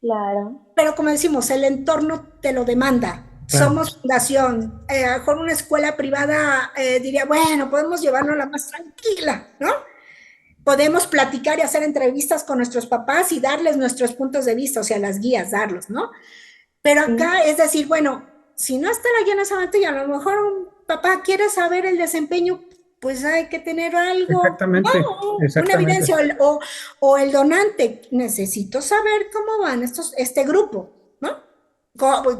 Claro. Pero como decimos, el entorno te lo demanda. Claro. Somos fundación. A lo mejor una escuela privada diría, bueno, podemos llevarnos la más tranquila, ¿no? Podemos platicar y hacer entrevistas con nuestros papás y darles nuestros puntos de vista, o sea, las guías, darlos, ¿no? Pero acá es decir, bueno, si no está la llena esa materia, a lo mejor un papá quiere saber el desempeño, pues hay que tener algo, Exactamente. ¿no? Una Exactamente. evidencia, o el donante, necesito saber cómo van este grupo, ¿no?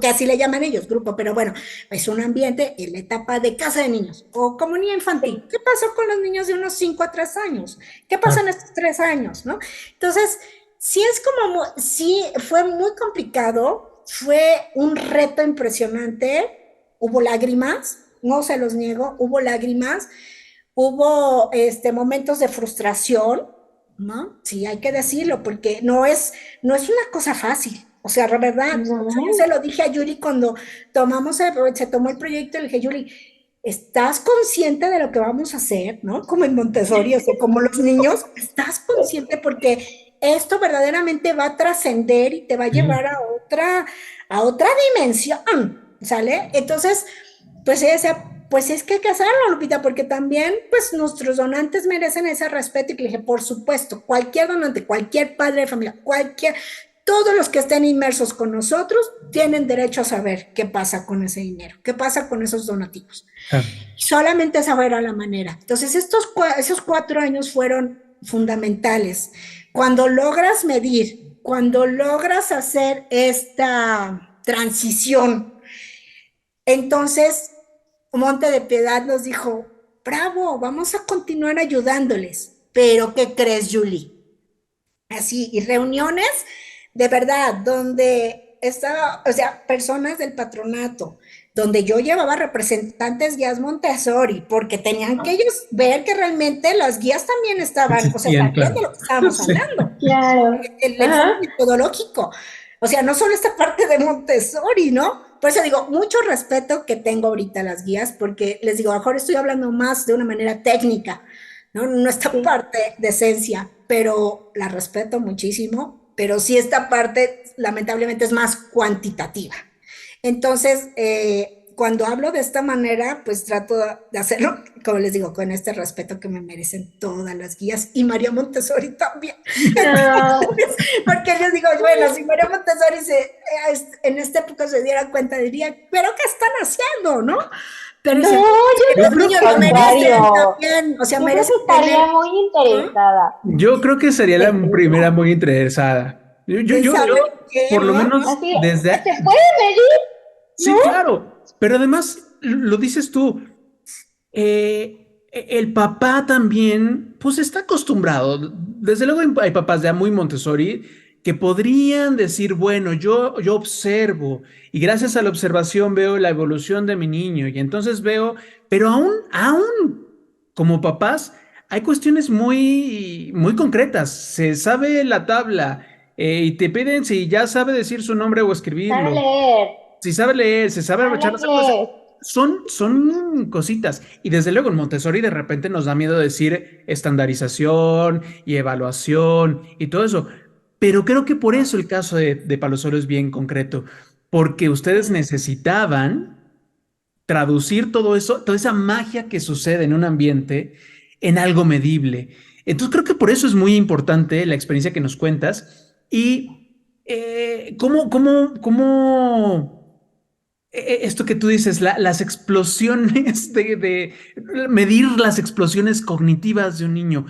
Que así le llaman ellos, grupo, pero bueno, es un ambiente en la etapa de casa de niños o comunidad infantil. ¿Qué pasó con los niños de unos 5 a 3 años? ¿Qué pasó en estos 3 años, no? Entonces, sí es como, sí fue muy complicado, fue un reto impresionante, hubo lágrimas, no se los niego, hubo lágrimas, hubo momentos de frustración, ¿no? Sí, hay que decirlo, porque no es una cosa fácil. O sea, la verdad, No. o sea, yo se lo dije a Yuri cuando se tomó el proyecto, le dije, Yuri, ¿estás consciente de lo que vamos a hacer, no? Como en Montessori, o sea, como los niños, ¿estás consciente? Porque esto verdaderamente va a trascender y te va a llevar a otra dimensión, ¿sale? Entonces, pues ella decía, pues es que hay que hacerlo, Lupita, porque también, pues nuestros donantes merecen ese respeto. Y le dije, por supuesto, cualquier donante, cualquier padre de familia, todos los que estén inmersos con nosotros tienen derecho a saber qué pasa con ese dinero, qué pasa con esos donativos. Claro. Solamente esa era la manera. Entonces, esos 4 años fueron fundamentales. Cuando logras medir, cuando logras hacer esta transición, entonces Monte de Piedad nos dijo, bravo, vamos a continuar ayudándoles. Pero, ¿qué crees, Julie? Así, y reuniones de verdad, donde estaba, o sea, personas del patronato, donde yo llevaba representantes guías Montessori, porque tenían que ellos ver que realmente las guías también estaban, o sea, Existían, sabían de claro. lo que estábamos Sí. hablando, Claro. el Ajá. enfoque metodológico. O sea, no solo esta parte de Montessori, ¿no? Por eso digo, mucho respeto que tengo ahorita a las guías, porque les digo, a lo mejor estoy hablando más de una manera técnica, ¿no? No esta Sí. parte de esencia, pero la respeto muchísimo, pero sí esta parte lamentablemente es más cuantitativa. Entonces, cuando hablo de esta manera, pues trato de hacerlo, como les digo, con este respeto que me merecen todas las guías y María Montessori también. No. Entonces, porque les digo, bueno, si María Montessori en esta época se diera cuenta, diría, pero ¿qué están haciendo, no? Pero No, dice, yo Yo los creo niños que, lo merecen contrario. también, o sea, Yo creo que merecen tener, estaría muy ¿no? interesada. yo creo que sería la primera muy interesada. ¿Saben qué, Por lo no? menos Así, desde... ¿se puede medir? ¿No? Sí, claro, pero además lo dices tú, el papá también, pues está acostumbrado. Desde luego hay papás ya muy Montessori que podrían decir, bueno, yo observo y gracias a la observación veo la evolución de mi niño y entonces veo, pero aún como papás, hay cuestiones muy concretas. Se sabe la tabla y te piden si ya sabe decir su nombre o Sabe escribirlo. leer. Si sabe leer, se sabe Habla aprovechar las cosas. inglés. Son cositas. Y desde luego en Montessori de repente nos da miedo decir estandarización y evaluación y todo eso. Pero creo que por eso el caso de Palo Solo es bien concreto, porque ustedes necesitaban traducir todo eso, toda esa magia que sucede en un ambiente en algo medible. Entonces creo que por eso es muy importante la experiencia que nos cuentas y esto que tú dices, las explosiones de medir las explosiones cognitivas de un niño.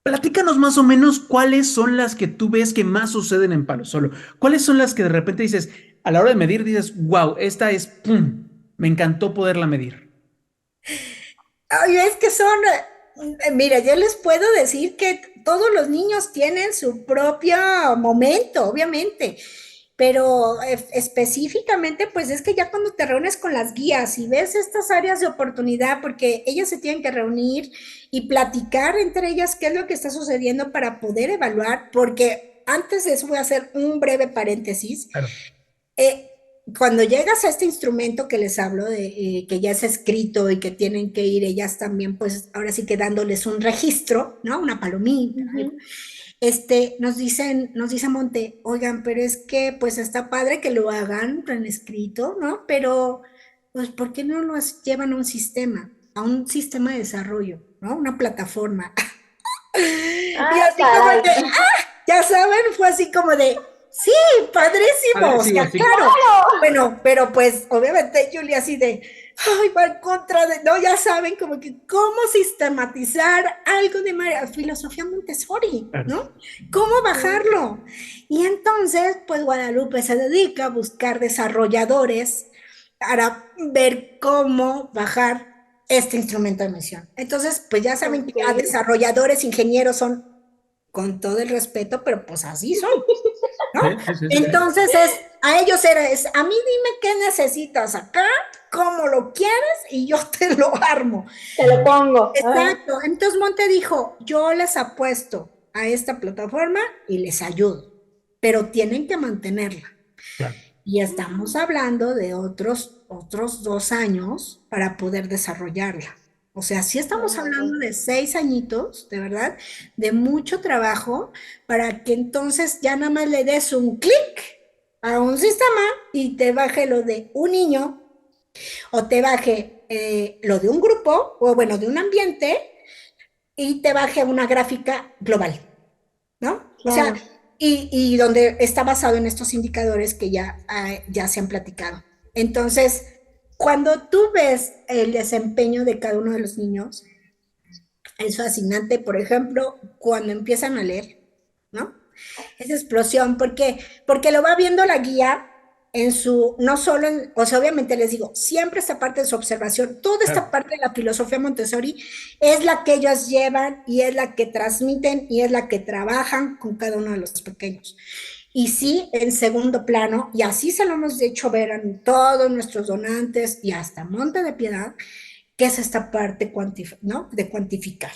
Platícanos más o menos cuáles son las que tú ves que más suceden en Palo Solo. ¿Cuáles son las que de repente dices, a la hora de medir, dices, wow, esta es, ¡pum! Me encantó poderla medir. Ay, es que son, mira, yo les puedo decir que todos los niños tienen su propio momento, obviamente, pero específicamente, pues es que ya cuando te reúnes con las guías y ves estas áreas de oportunidad, porque ellas se tienen que reunir y platicar entre ellas qué es lo que está sucediendo para poder evaluar, porque antes de eso voy a hacer un breve paréntesis. Claro. eh, Cuando llegas a este instrumento que les hablo, que ya es escrito y que tienen que ir ellas también, pues ahora sí que dándoles un registro, ¿no? Una palomita, algo. Ujú. Nos dice Monte, oigan, pero es que pues está padre que lo hagan en escrito, ¿no? Pero, pues, ¿por qué no los llevan a un sistema de desarrollo, ¿no? Una plataforma. Y Ay, así como caray. de, ya saben, fue así como de, sí, padrísimo, o Padrísimo, sea, sí. claro. Bueno, pero pues obviamente Julia así de, ay, va en contra de, no, ya saben como que cómo sistematizar algo de filosofía Montessori, Claro. ¿no? ¿Cómo bajarlo? Y entonces, pues Guadalupe se dedica a buscar desarrolladores para ver cómo bajar este instrumento de medición. Entonces, pues ya saben que Ok. a desarrolladores, ingenieros son con todo el respeto, pero pues así son, ¿no? Sí, sí, sí, sí. Entonces a ellos a mí dime qué necesitas acá, cómo lo quieres y yo te lo armo. Te lo pongo. Exacto. Entonces Monte dijo, yo les apuesto a esta plataforma y les ayudo, pero tienen que mantenerla. Claro. Y estamos hablando de otros 2 años para poder desarrollarla. O sea, sí estamos hablando de 6 añitos, de verdad, de mucho trabajo para que entonces ya nada más le des un clic a un sistema y te baje lo de un niño o te baje lo de un grupo o bueno, de un ambiente y te baje una gráfica global, ¿no? O sea, Claro. y donde está basado en estos indicadores que ya se han platicado. Entonces, cuando tú ves el desempeño de cada uno de los niños, es fascinante, por ejemplo, cuando empiezan a leer, ¿no? Esa explosión, ¿por qué? Porque lo va viendo la guía en su, no solo en, o sea, obviamente les digo, siempre esta parte de su observación, toda esta Claro. parte de la filosofía Montessori es la que ellos llevan y es la que transmiten y es la que trabajan con cada uno de los pequeños. Y sí, en segundo plano, y así se lo hemos hecho ver a todos nuestros donantes y hasta Monte de Piedad, qué es esta parte ¿no? De cuantificar.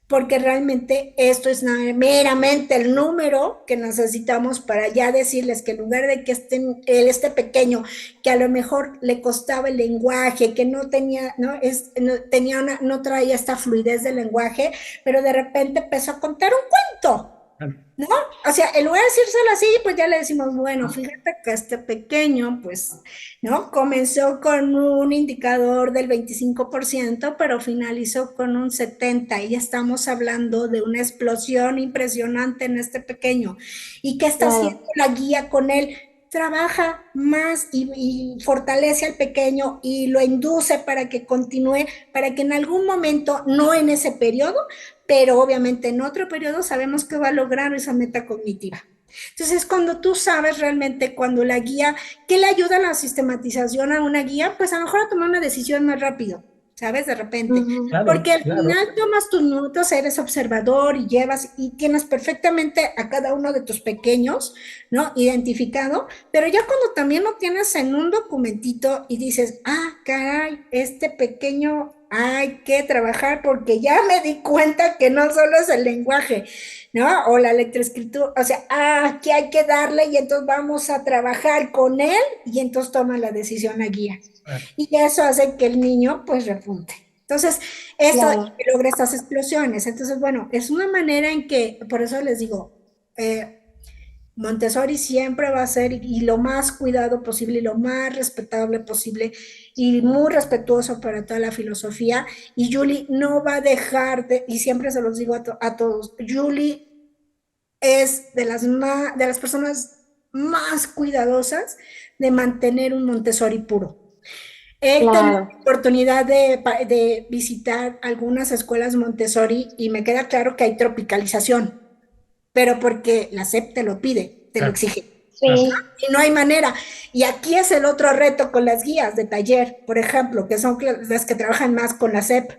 Porque realmente esto es meramente el número que necesitamos para ya decirles que en lugar de que este pequeño, que a lo mejor le costaba el lenguaje, que no tenía, no traía esta fluidez del lenguaje, pero de repente empezó a contar un cuento. ¿No? O sea, en lugar de decírselo así, pues ya le decimos, bueno, fíjate que este pequeño, pues, ¿no? Comenzó con un indicador del 25%, pero finalizó con un 70%, y estamos hablando de una explosión impresionante en este pequeño. ¿Y qué está haciendo Claro. la guía con él? Trabaja más y fortalece al pequeño y lo induce para que continúe, para que en algún momento, no en ese periodo, pero obviamente en otro periodo sabemos que va a lograr esa meta cognitiva. Entonces, cuando tú sabes realmente, cuando la guía, ¿qué le ayuda a la sistematización a una guía? Pues a lo mejor a tomar una decisión más rápido, ¿sabes? De repente. Ujú. Claro, Porque al claro. final tomas tus minutos, eres observador y llevas y tienes perfectamente a cada uno de tus pequeños, ¿no? Identificado, pero ya cuando también lo tienes en un documentito y dices, ah, caray, este pequeño hay que trabajar porque ya me di cuenta que no solo es el lenguaje, ¿no? O la lectoescritura, o sea, aquí hay que darle y entonces vamos a trabajar con él y entonces toma la decisión la guía. Claro. Y eso hace que el niño pues repunte. Entonces, esto Claro. logra estas explosiones. Entonces, bueno, es una manera en que, por eso les digo, Montessori siempre va a ser y lo más cuidado posible y lo más respetable posible y muy respetuoso para toda la filosofía. Y Julie no va a dejar de, y siempre se los digo a todos, Julie es de las personas más cuidadosas de mantener un Montessori puro. He tenido Claro. la oportunidad de visitar algunas escuelas Montessori y me queda claro que hay tropicalización, pero porque la SEP te lo pide, te lo Claro, exige. claro. Sí. Y no hay manera. Y aquí es el otro reto con las guías de taller, por ejemplo, que son las que trabajan más con la SEP,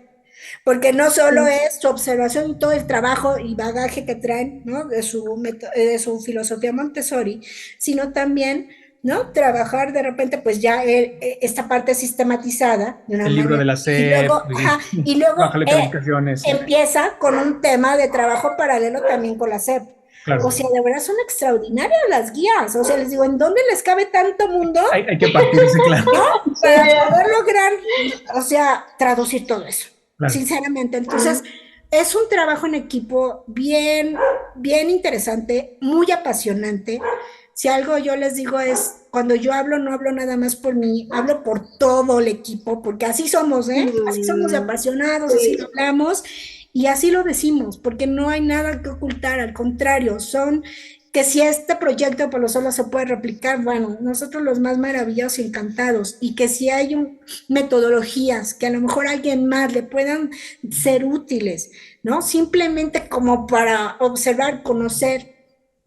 porque no solo Sí. es su observación y todo el trabajo y bagaje que traen, ¿no? De su filosofía Montessori, sino también, ¿no? Trabajar de repente, pues ya esta parte sistematizada de una El libro manera. de la Y luego, SEP, ajá, y luego baja calificaciones, sí. empieza con un tema de trabajo paralelo también con la SEP. O Claro. sea, de verdad son extraordinarias las guías. O sea, les digo, ¿en dónde les cabe tanto mundo, Hay que partirse, claro. ¿no? Sí, Para poder lograr, o sea, traducir todo eso, Claro. sinceramente. Entonces, es un trabajo en equipo bien, bien interesante, muy apasionante. Si algo yo les digo es, cuando yo hablo, no hablo nada más por mí, hablo por todo el equipo, porque así somos, ¿eh? Así somos de apasionados, así lo sí. hablamos y así lo decimos, porque no hay nada que ocultar, al contrario, son que si este proyecto por lo solo se puede replicar, bueno, nosotros los más maravillados y encantados, y que si hay metodologías que a lo mejor a alguien más le puedan ser útiles, ¿no? Simplemente como para observar, conocer,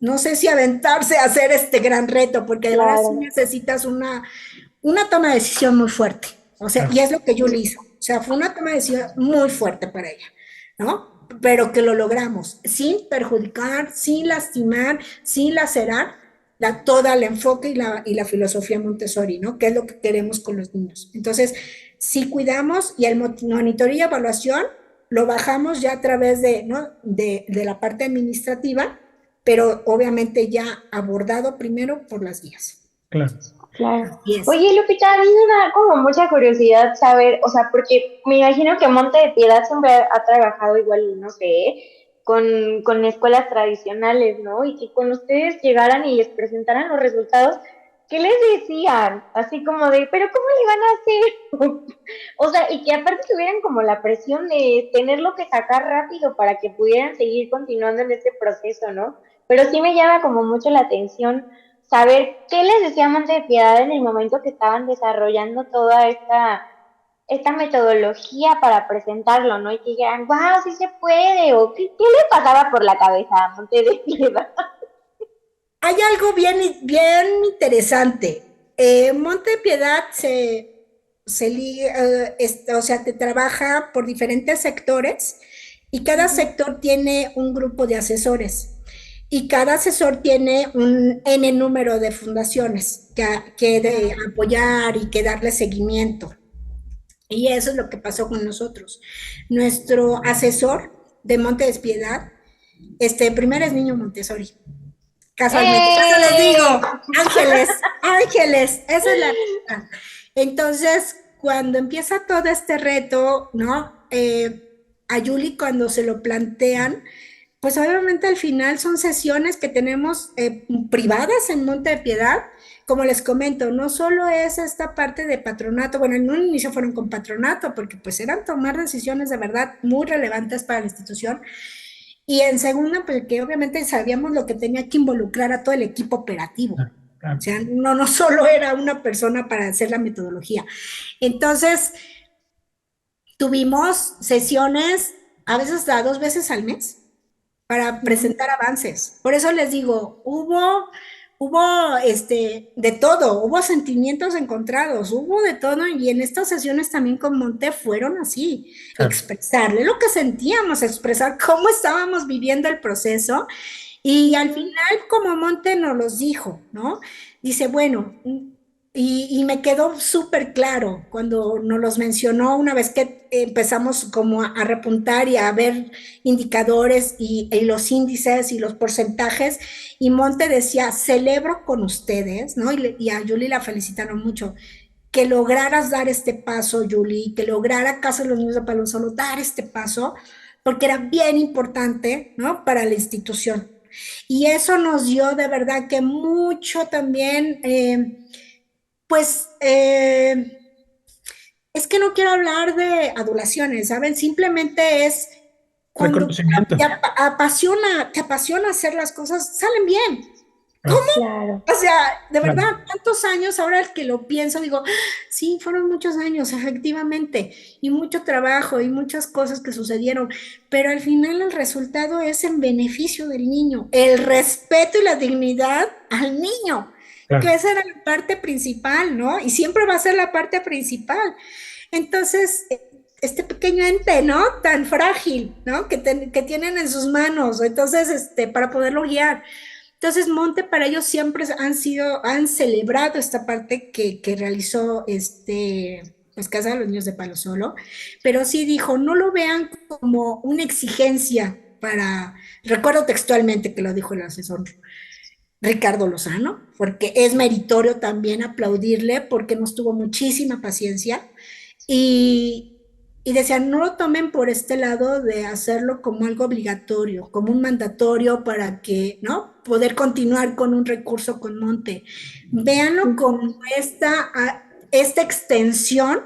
no sé si aventarse a hacer este gran reto, porque de verdad sí Claro. necesitas una toma de decisión muy fuerte, o sea, y Claro. es lo que Julie hizo, o sea, fue una toma de decisión muy fuerte para ella, ¿no? Pero que lo logramos sin perjudicar, sin lastimar, sin lacerar toda el enfoque y la filosofía Montessori, ¿no? Que es lo que queremos con los niños. Entonces, si cuidamos y el monitoreo y evaluación lo bajamos ya a través de, ¿no? de la parte administrativa, pero obviamente ya abordado primero por las guías. Claro. Claro. Así es. Oye, Lupita, a mí me da como mucha curiosidad saber, o sea, porque me imagino que Monte de Piedad siempre ha trabajado igual, no sé, con escuelas tradicionales, ¿no? Y que cuando ustedes llegaran y les presentaran los resultados, ¿qué les decían? Así como de, pero ¿cómo le van a hacer? O sea, y que aparte tuvieran como la presión de tenerlo que sacar rápido para que pudieran seguir continuando en este proceso, ¿no? Pero sí me llama como mucho la atención saber qué les decía Monte de Piedad en el momento que estaban desarrollando toda esta metodología para presentarlo, ¿no? Y que digan, wow, sí se puede, o qué le pasaba por la cabeza a Monte de Piedad. Hay algo bien interesante. Monte de Piedad o sea, te trabaja por diferentes sectores y cada sector tiene un grupo de asesores. Y cada asesor tiene un N número de fundaciones que de apoyar y que darle seguimiento. Y eso es lo que pasó con nosotros. Nuestro asesor de Monte de Piedad, primero es Niño Montessori. Casualmente, eso les digo, ¡Eh! ángeles, esa es la verdad. Entonces, cuando empieza todo este reto, ¿no? A Yuli cuando se lo plantean, pues obviamente al final son sesiones que tenemos privadas en Monte de Piedad. Como les comento, no solo es esta parte de patronato, bueno, en un inicio fueron con patronato, porque pues eran tomar decisiones de verdad muy relevantes para la institución, y en segunda, porque obviamente sabíamos lo que tenía que involucrar a todo el equipo operativo. Ah, O ah, sea, no solo era una persona para hacer la metodología. Entonces, tuvimos sesiones a veces hasta 2 veces al mes para presentar avances. Por eso les digo, hubo de todo, hubo sentimientos encontrados, hubo de todo, y en estas sesiones también con Monte fueron así, claro. expresarle lo que sentíamos, expresar cómo estábamos viviendo el proceso, y al Ujú. final como Monte nos los dijo, ¿no? Dice, bueno, y me quedó súper claro cuando nos los mencionó una vez que empezamos como a repuntar y a ver indicadores y los índices y los porcentajes, y Monte decía, celebro con ustedes, ¿no? Y a Julie la felicitaron mucho, que lograras dar este paso, Julie, que lograra Casa de los Niños de Palo Solo dar este paso, porque era bien importante, ¿no? Para la institución. Y eso nos dio de verdad que mucho también, pues, es que no quiero hablar de adulaciones, ¿saben? Simplemente es cuando Reconocimiento. te apasiona hacer las cosas, salen bien. Claro, Claro. O sea, de claro. verdad, tantos años, ahora que lo pienso, digo, sí, fueron muchos años, efectivamente, y mucho trabajo y muchas cosas que sucedieron, pero al final el resultado es en beneficio del niño, el respeto y la dignidad al niño, que Claro. esa era la parte principal, ¿no? Y siempre va a ser la parte principal. Entonces, este pequeño ente, ¿no? Tan frágil, ¿no? Que tienen en sus manos, entonces, para poderlo guiar. Entonces, Monte para ellos siempre han celebrado esta parte que realizó pues Casa de los Niños de Palo Solo, pero sí dijo, no lo vean como una exigencia recuerdo textualmente que lo dijo el asesor Ricardo Lozano, porque es meritorio también aplaudirle porque nos tuvo muchísima paciencia y, y decían, no lo tomen por este lado de hacerlo como algo obligatorio, como un mandatorio para que, ¿no? Poder continuar con un recurso con Monte. Véanlo como esta extensión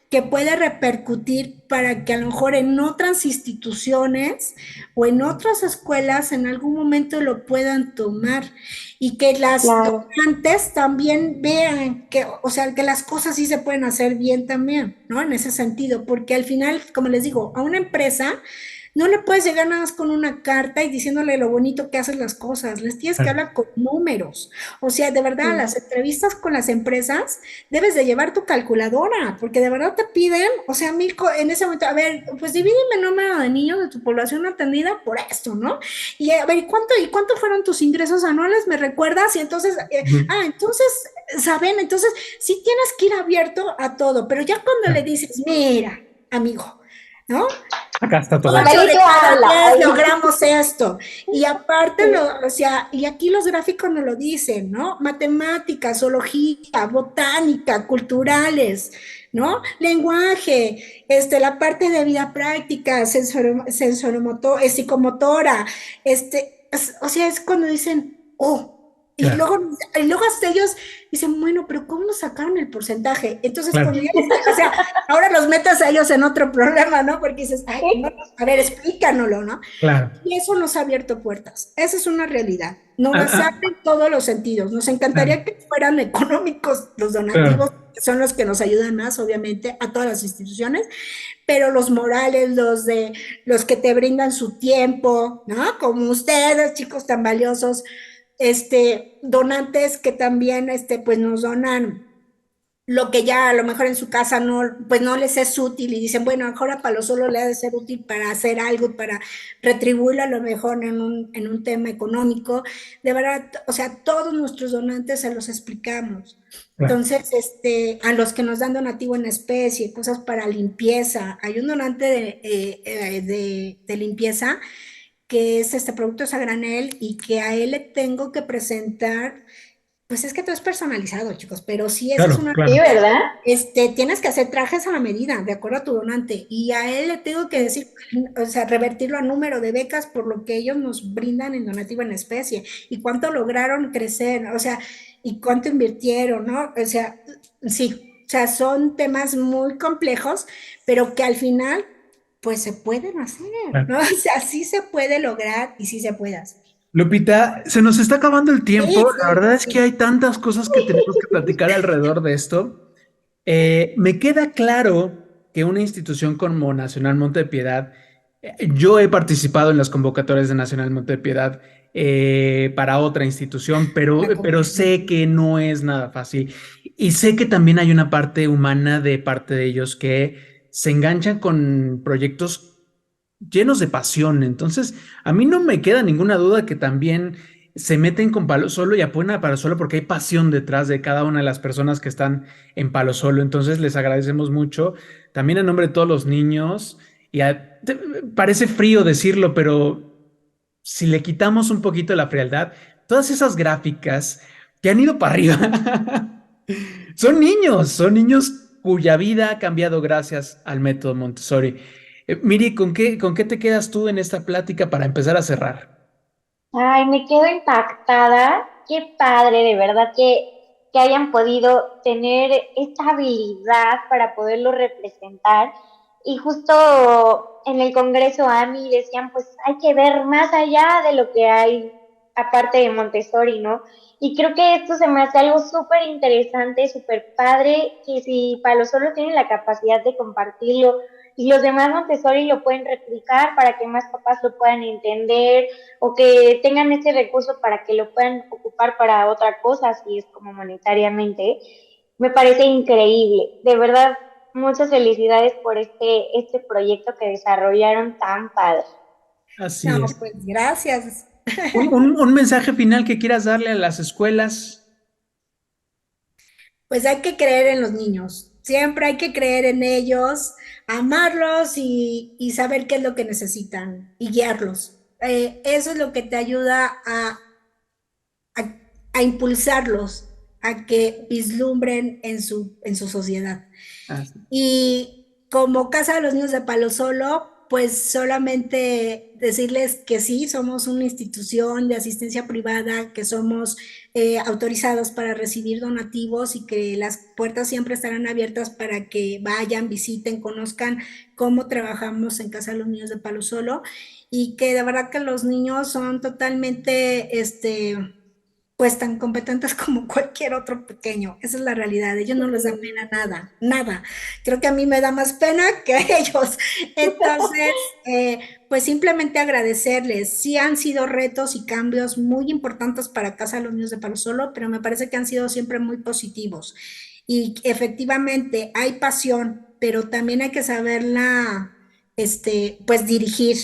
que puede repercutir para que a lo mejor en otras instituciones o en otras escuelas en algún momento lo puedan tomar y que las Claro. donantes también vean que, o sea, que las cosas sí se pueden hacer bien también, ¿no? En ese sentido, porque al final, como les digo, a una empresa no le puedes llegar nada más con una carta y diciéndole lo bonito que haces las cosas, les tienes que Claro. hablar con números. O sea, de verdad, Sí. las entrevistas con las empresas debes de llevar tu calculadora, porque de verdad te piden, o sea, en ese momento, a ver, pues divídeme el número de niños de tu población atendida por esto, ¿no? Y a ver, ¿y cuánto fueron tus ingresos anuales? ¿Me recuerdas? Y entonces, Ujú. entonces, ¿saben? Entonces, sí tienes que ir abierto a todo, pero ya cuando le Claro. dices, mira, amigo, ¿no? Acá está todo esto. 8 de Papelito cada habla. 10 Ay. logramos esto. Y aparte, Sí. o sea, y aquí los gráficos nos lo dicen, ¿no? Matemáticas, zoología, botánica, culturales, ¿no? Lenguaje, la parte de vida práctica, psicomotora, o sea, es cuando dicen, oh. Claro, Y luego hasta ellos dicen, bueno, pero ¿cómo sacaron el porcentaje? Entonces, claro, cuando ya, o sea, ahora los metas a ellos en otro problema, ¿no? Porque dices, ay, no, a ver, explícanoslo, ¿no? claro. Y eso nos ha abierto puertas. Esa es una realidad. Nos Ah, las abre ah, en todos los sentidos. Nos claro, encantaría que fueran económicos los donativos, claro. que son los que nos ayudan más, obviamente, a todas las instituciones, pero los morales, los que te brindan su tiempo, ¿no? Como ustedes, chicos tan valiosos, donantes que también, pues nos donan lo que ya a lo mejor en su casa no, pues no les es útil y dicen, bueno, mejor a Palo Solo le ha de ser útil para hacer algo, para retribuirlo a lo mejor en un tema económico. De verdad, o sea, todos nuestros donantes se los explicamos. Claro. Entonces, a los que nos dan donativo en especie, cosas para limpieza, hay un donante de limpieza que es productos a granel y que a él le tengo que presentar, pues es que todo es personalizado, chicos, pero sí, esa es Claro, una Sí, claro. realidad. ¿verdad? Tienes que hacer trajes a la medida, de acuerdo a tu donante, y a él le tengo que decir, o sea, revertirlo a número de becas por lo que ellos nos brindan en donativo en especie, y cuánto lograron crecer, o sea, y cuánto invirtieron, ¿no? O sea, sí, o sea, son temas muy complejos, pero que al final, pues se pueden hacer, Claro. ¿no? O sea, sí se puede lograr y sí se puede hacer. Lupita, se nos está acabando el tiempo. Sí, La sí, verdad es que sí. hay tantas cosas que tenemos que platicar alrededor de esto. Me queda claro que una institución como Nacional Monte de Piedad, yo he participado en las convocatorias de Nacional Monte de Piedad para otra institución, La pero comunidad. sé que no es nada fácil. Y sé que también hay una parte humana de parte de ellos que se enganchan con proyectos llenos de pasión. Entonces, a mí no me queda ninguna duda que también se meten con Palo Solo y apoyan a Palo Solo porque hay pasión detrás de cada una de las personas que están en Palo Solo. Entonces, les agradecemos mucho. También en nombre de todos los niños. Parece frío decirlo, pero si le quitamos un poquito la frialdad, todas esas gráficas que han ido para arriba son niños cuya vida ha cambiado gracias al método Montessori. Miri, con qué te quedas tú en esta plática para empezar a cerrar? Ay, me quedo impactada. Qué padre, de verdad, que hayan podido tener esta habilidad para poderlo representar. Y justo en el Congreso AMI decían, pues hay que ver más allá de lo que hay aparte de Montessori, ¿no? Y creo que esto se me hace algo súper interesante, súper padre, que si Palo Solo tiene la capacidad de compartirlo y los demás Montessori lo pueden replicar para que más papás lo puedan entender o que tengan ese recurso para que lo puedan ocupar para otra cosa, si es como monetariamente, me parece increíble. De verdad, muchas felicidades por este proyecto que desarrollaron tan padre. Así No, es. pues gracias. Un mensaje final que quieras darle a las escuelas. Pues hay que creer en los niños. Siempre hay que creer en ellos, amarlos y saber qué es lo que necesitan y guiarlos. Eso es lo que te ayuda a, a impulsarlos a que vislumbren en su sociedad. Así. Y como Casa de los Niños de Palo Solo, pues solamente decirles que sí, somos una institución de asistencia privada, que somos autorizados para recibir donativos y que las puertas siempre estarán abiertas para que vayan, visiten, conozcan cómo trabajamos en Casa de los Niños de Palo Solo y que de verdad que los niños son totalmente, pues tan competentes como cualquier otro pequeño. Esa es la realidad. Ellos no les da pena nada, nada. Creo que a mí me da más pena que a ellos. Entonces, pues simplemente agradecerles. Sí han sido retos y cambios muy importantes para Casa de los Niños de Palo Solo, pero me parece que han sido siempre muy positivos. Y efectivamente hay pasión, pero también hay que saberla, pues dirigir.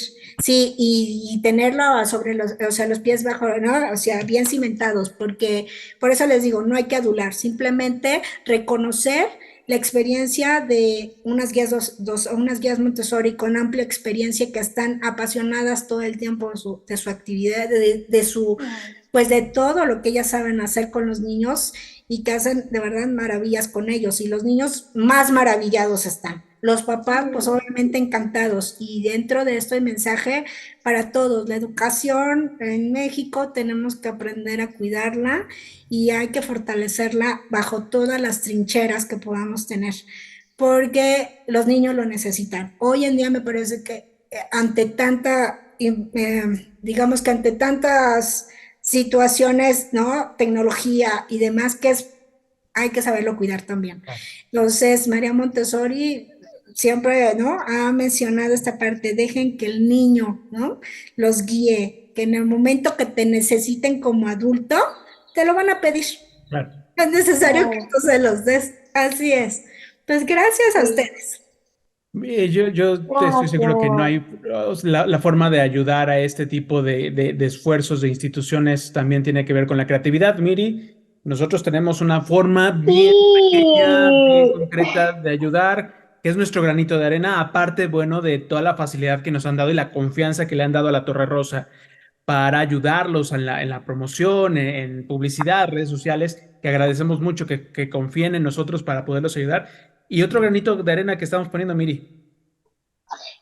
Sí, y tenerlo sobre los, o sea, los pies bajo, ¿no? O sea, bien cimentados, porque por eso les digo, no hay que adular, simplemente reconocer la experiencia de unas guías, unas guías Montessori con amplia experiencia que están apasionadas todo el tiempo de su actividad, de su, pues de todo lo que ellas saben hacer con los niños y que hacen de verdad maravillas con ellos y los niños más maravillados están. Los papás, pues obviamente encantados. Y dentro de esto el mensaje para todos, la educación en México tenemos que aprender a cuidarla y hay que fortalecerla bajo todas las trincheras que podamos tener, porque los niños lo necesitan. Hoy en día me parece que ante digamos que ante tantas situaciones, ¿no? Tecnología y demás, hay que saberlo cuidar también. Entonces, María Montessori siempre, ¿no? Ha mencionado esta parte, dejen que el niño, ¿no? Los guíe, que en el momento que te necesiten como adulto, te lo van a pedir. Claro. No es necesario que tú se los des. Así es. Pues gracias a ustedes. Yo estoy seguro que no hay la forma de ayudar a este tipo de esfuerzos de instituciones también tiene que ver con la creatividad. Miri, nosotros tenemos una forma bien pequeña, bien concreta de ayudar, que es nuestro granito de arena, aparte, bueno, de toda la facilidad que nos han dado y la confianza que le han dado a la Torre Rosa para ayudarlos en la promoción, en publicidad, redes sociales, que agradecemos mucho que confíen en nosotros para poderlos ayudar. Y otro granito de arena que estamos poniendo, Miri.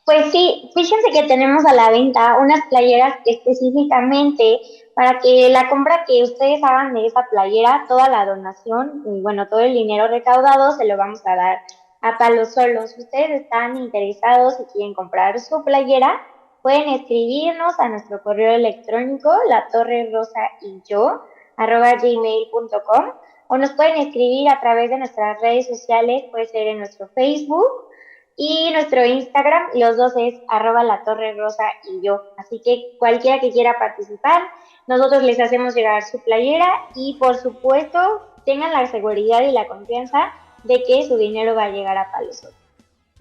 Pues sí, fíjense que tenemos a la venta unas playeras específicamente para que la compra que ustedes hagan de esa playera, toda la donación y bueno, todo el dinero recaudado se lo vamos a dar a Palos Solos. Si ustedes están interesados y quieren comprar su playera, pueden escribirnos a nuestro correo electrónico, latorrerosayo@gmail.com, o nos pueden escribir a través de nuestras redes sociales, puede ser en nuestro Facebook y nuestro Instagram, los dos es @latorrerosayo. Así que cualquiera que quiera participar, nosotros les hacemos llegar su playera y por supuesto tengan la seguridad y la confianza de que su dinero va a llegar a Palos Solos.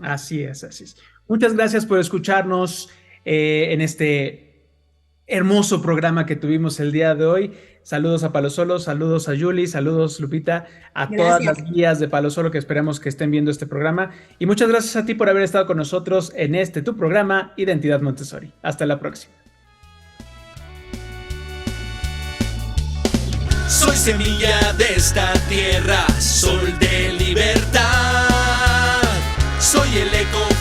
Así es, así es. Muchas gracias por escucharnos en este hermoso programa que tuvimos el día de hoy. Saludos a Palos Solos, saludos a Julie, saludos Lupita, a todas las guías de Palos Solos que esperemos que estén viendo este programa. Y muchas gracias a ti por haber estado con nosotros en tu programa Identidad Montessori. Hasta la próxima. Soy semilla de esta tierra, sol de libertad. Soy el eco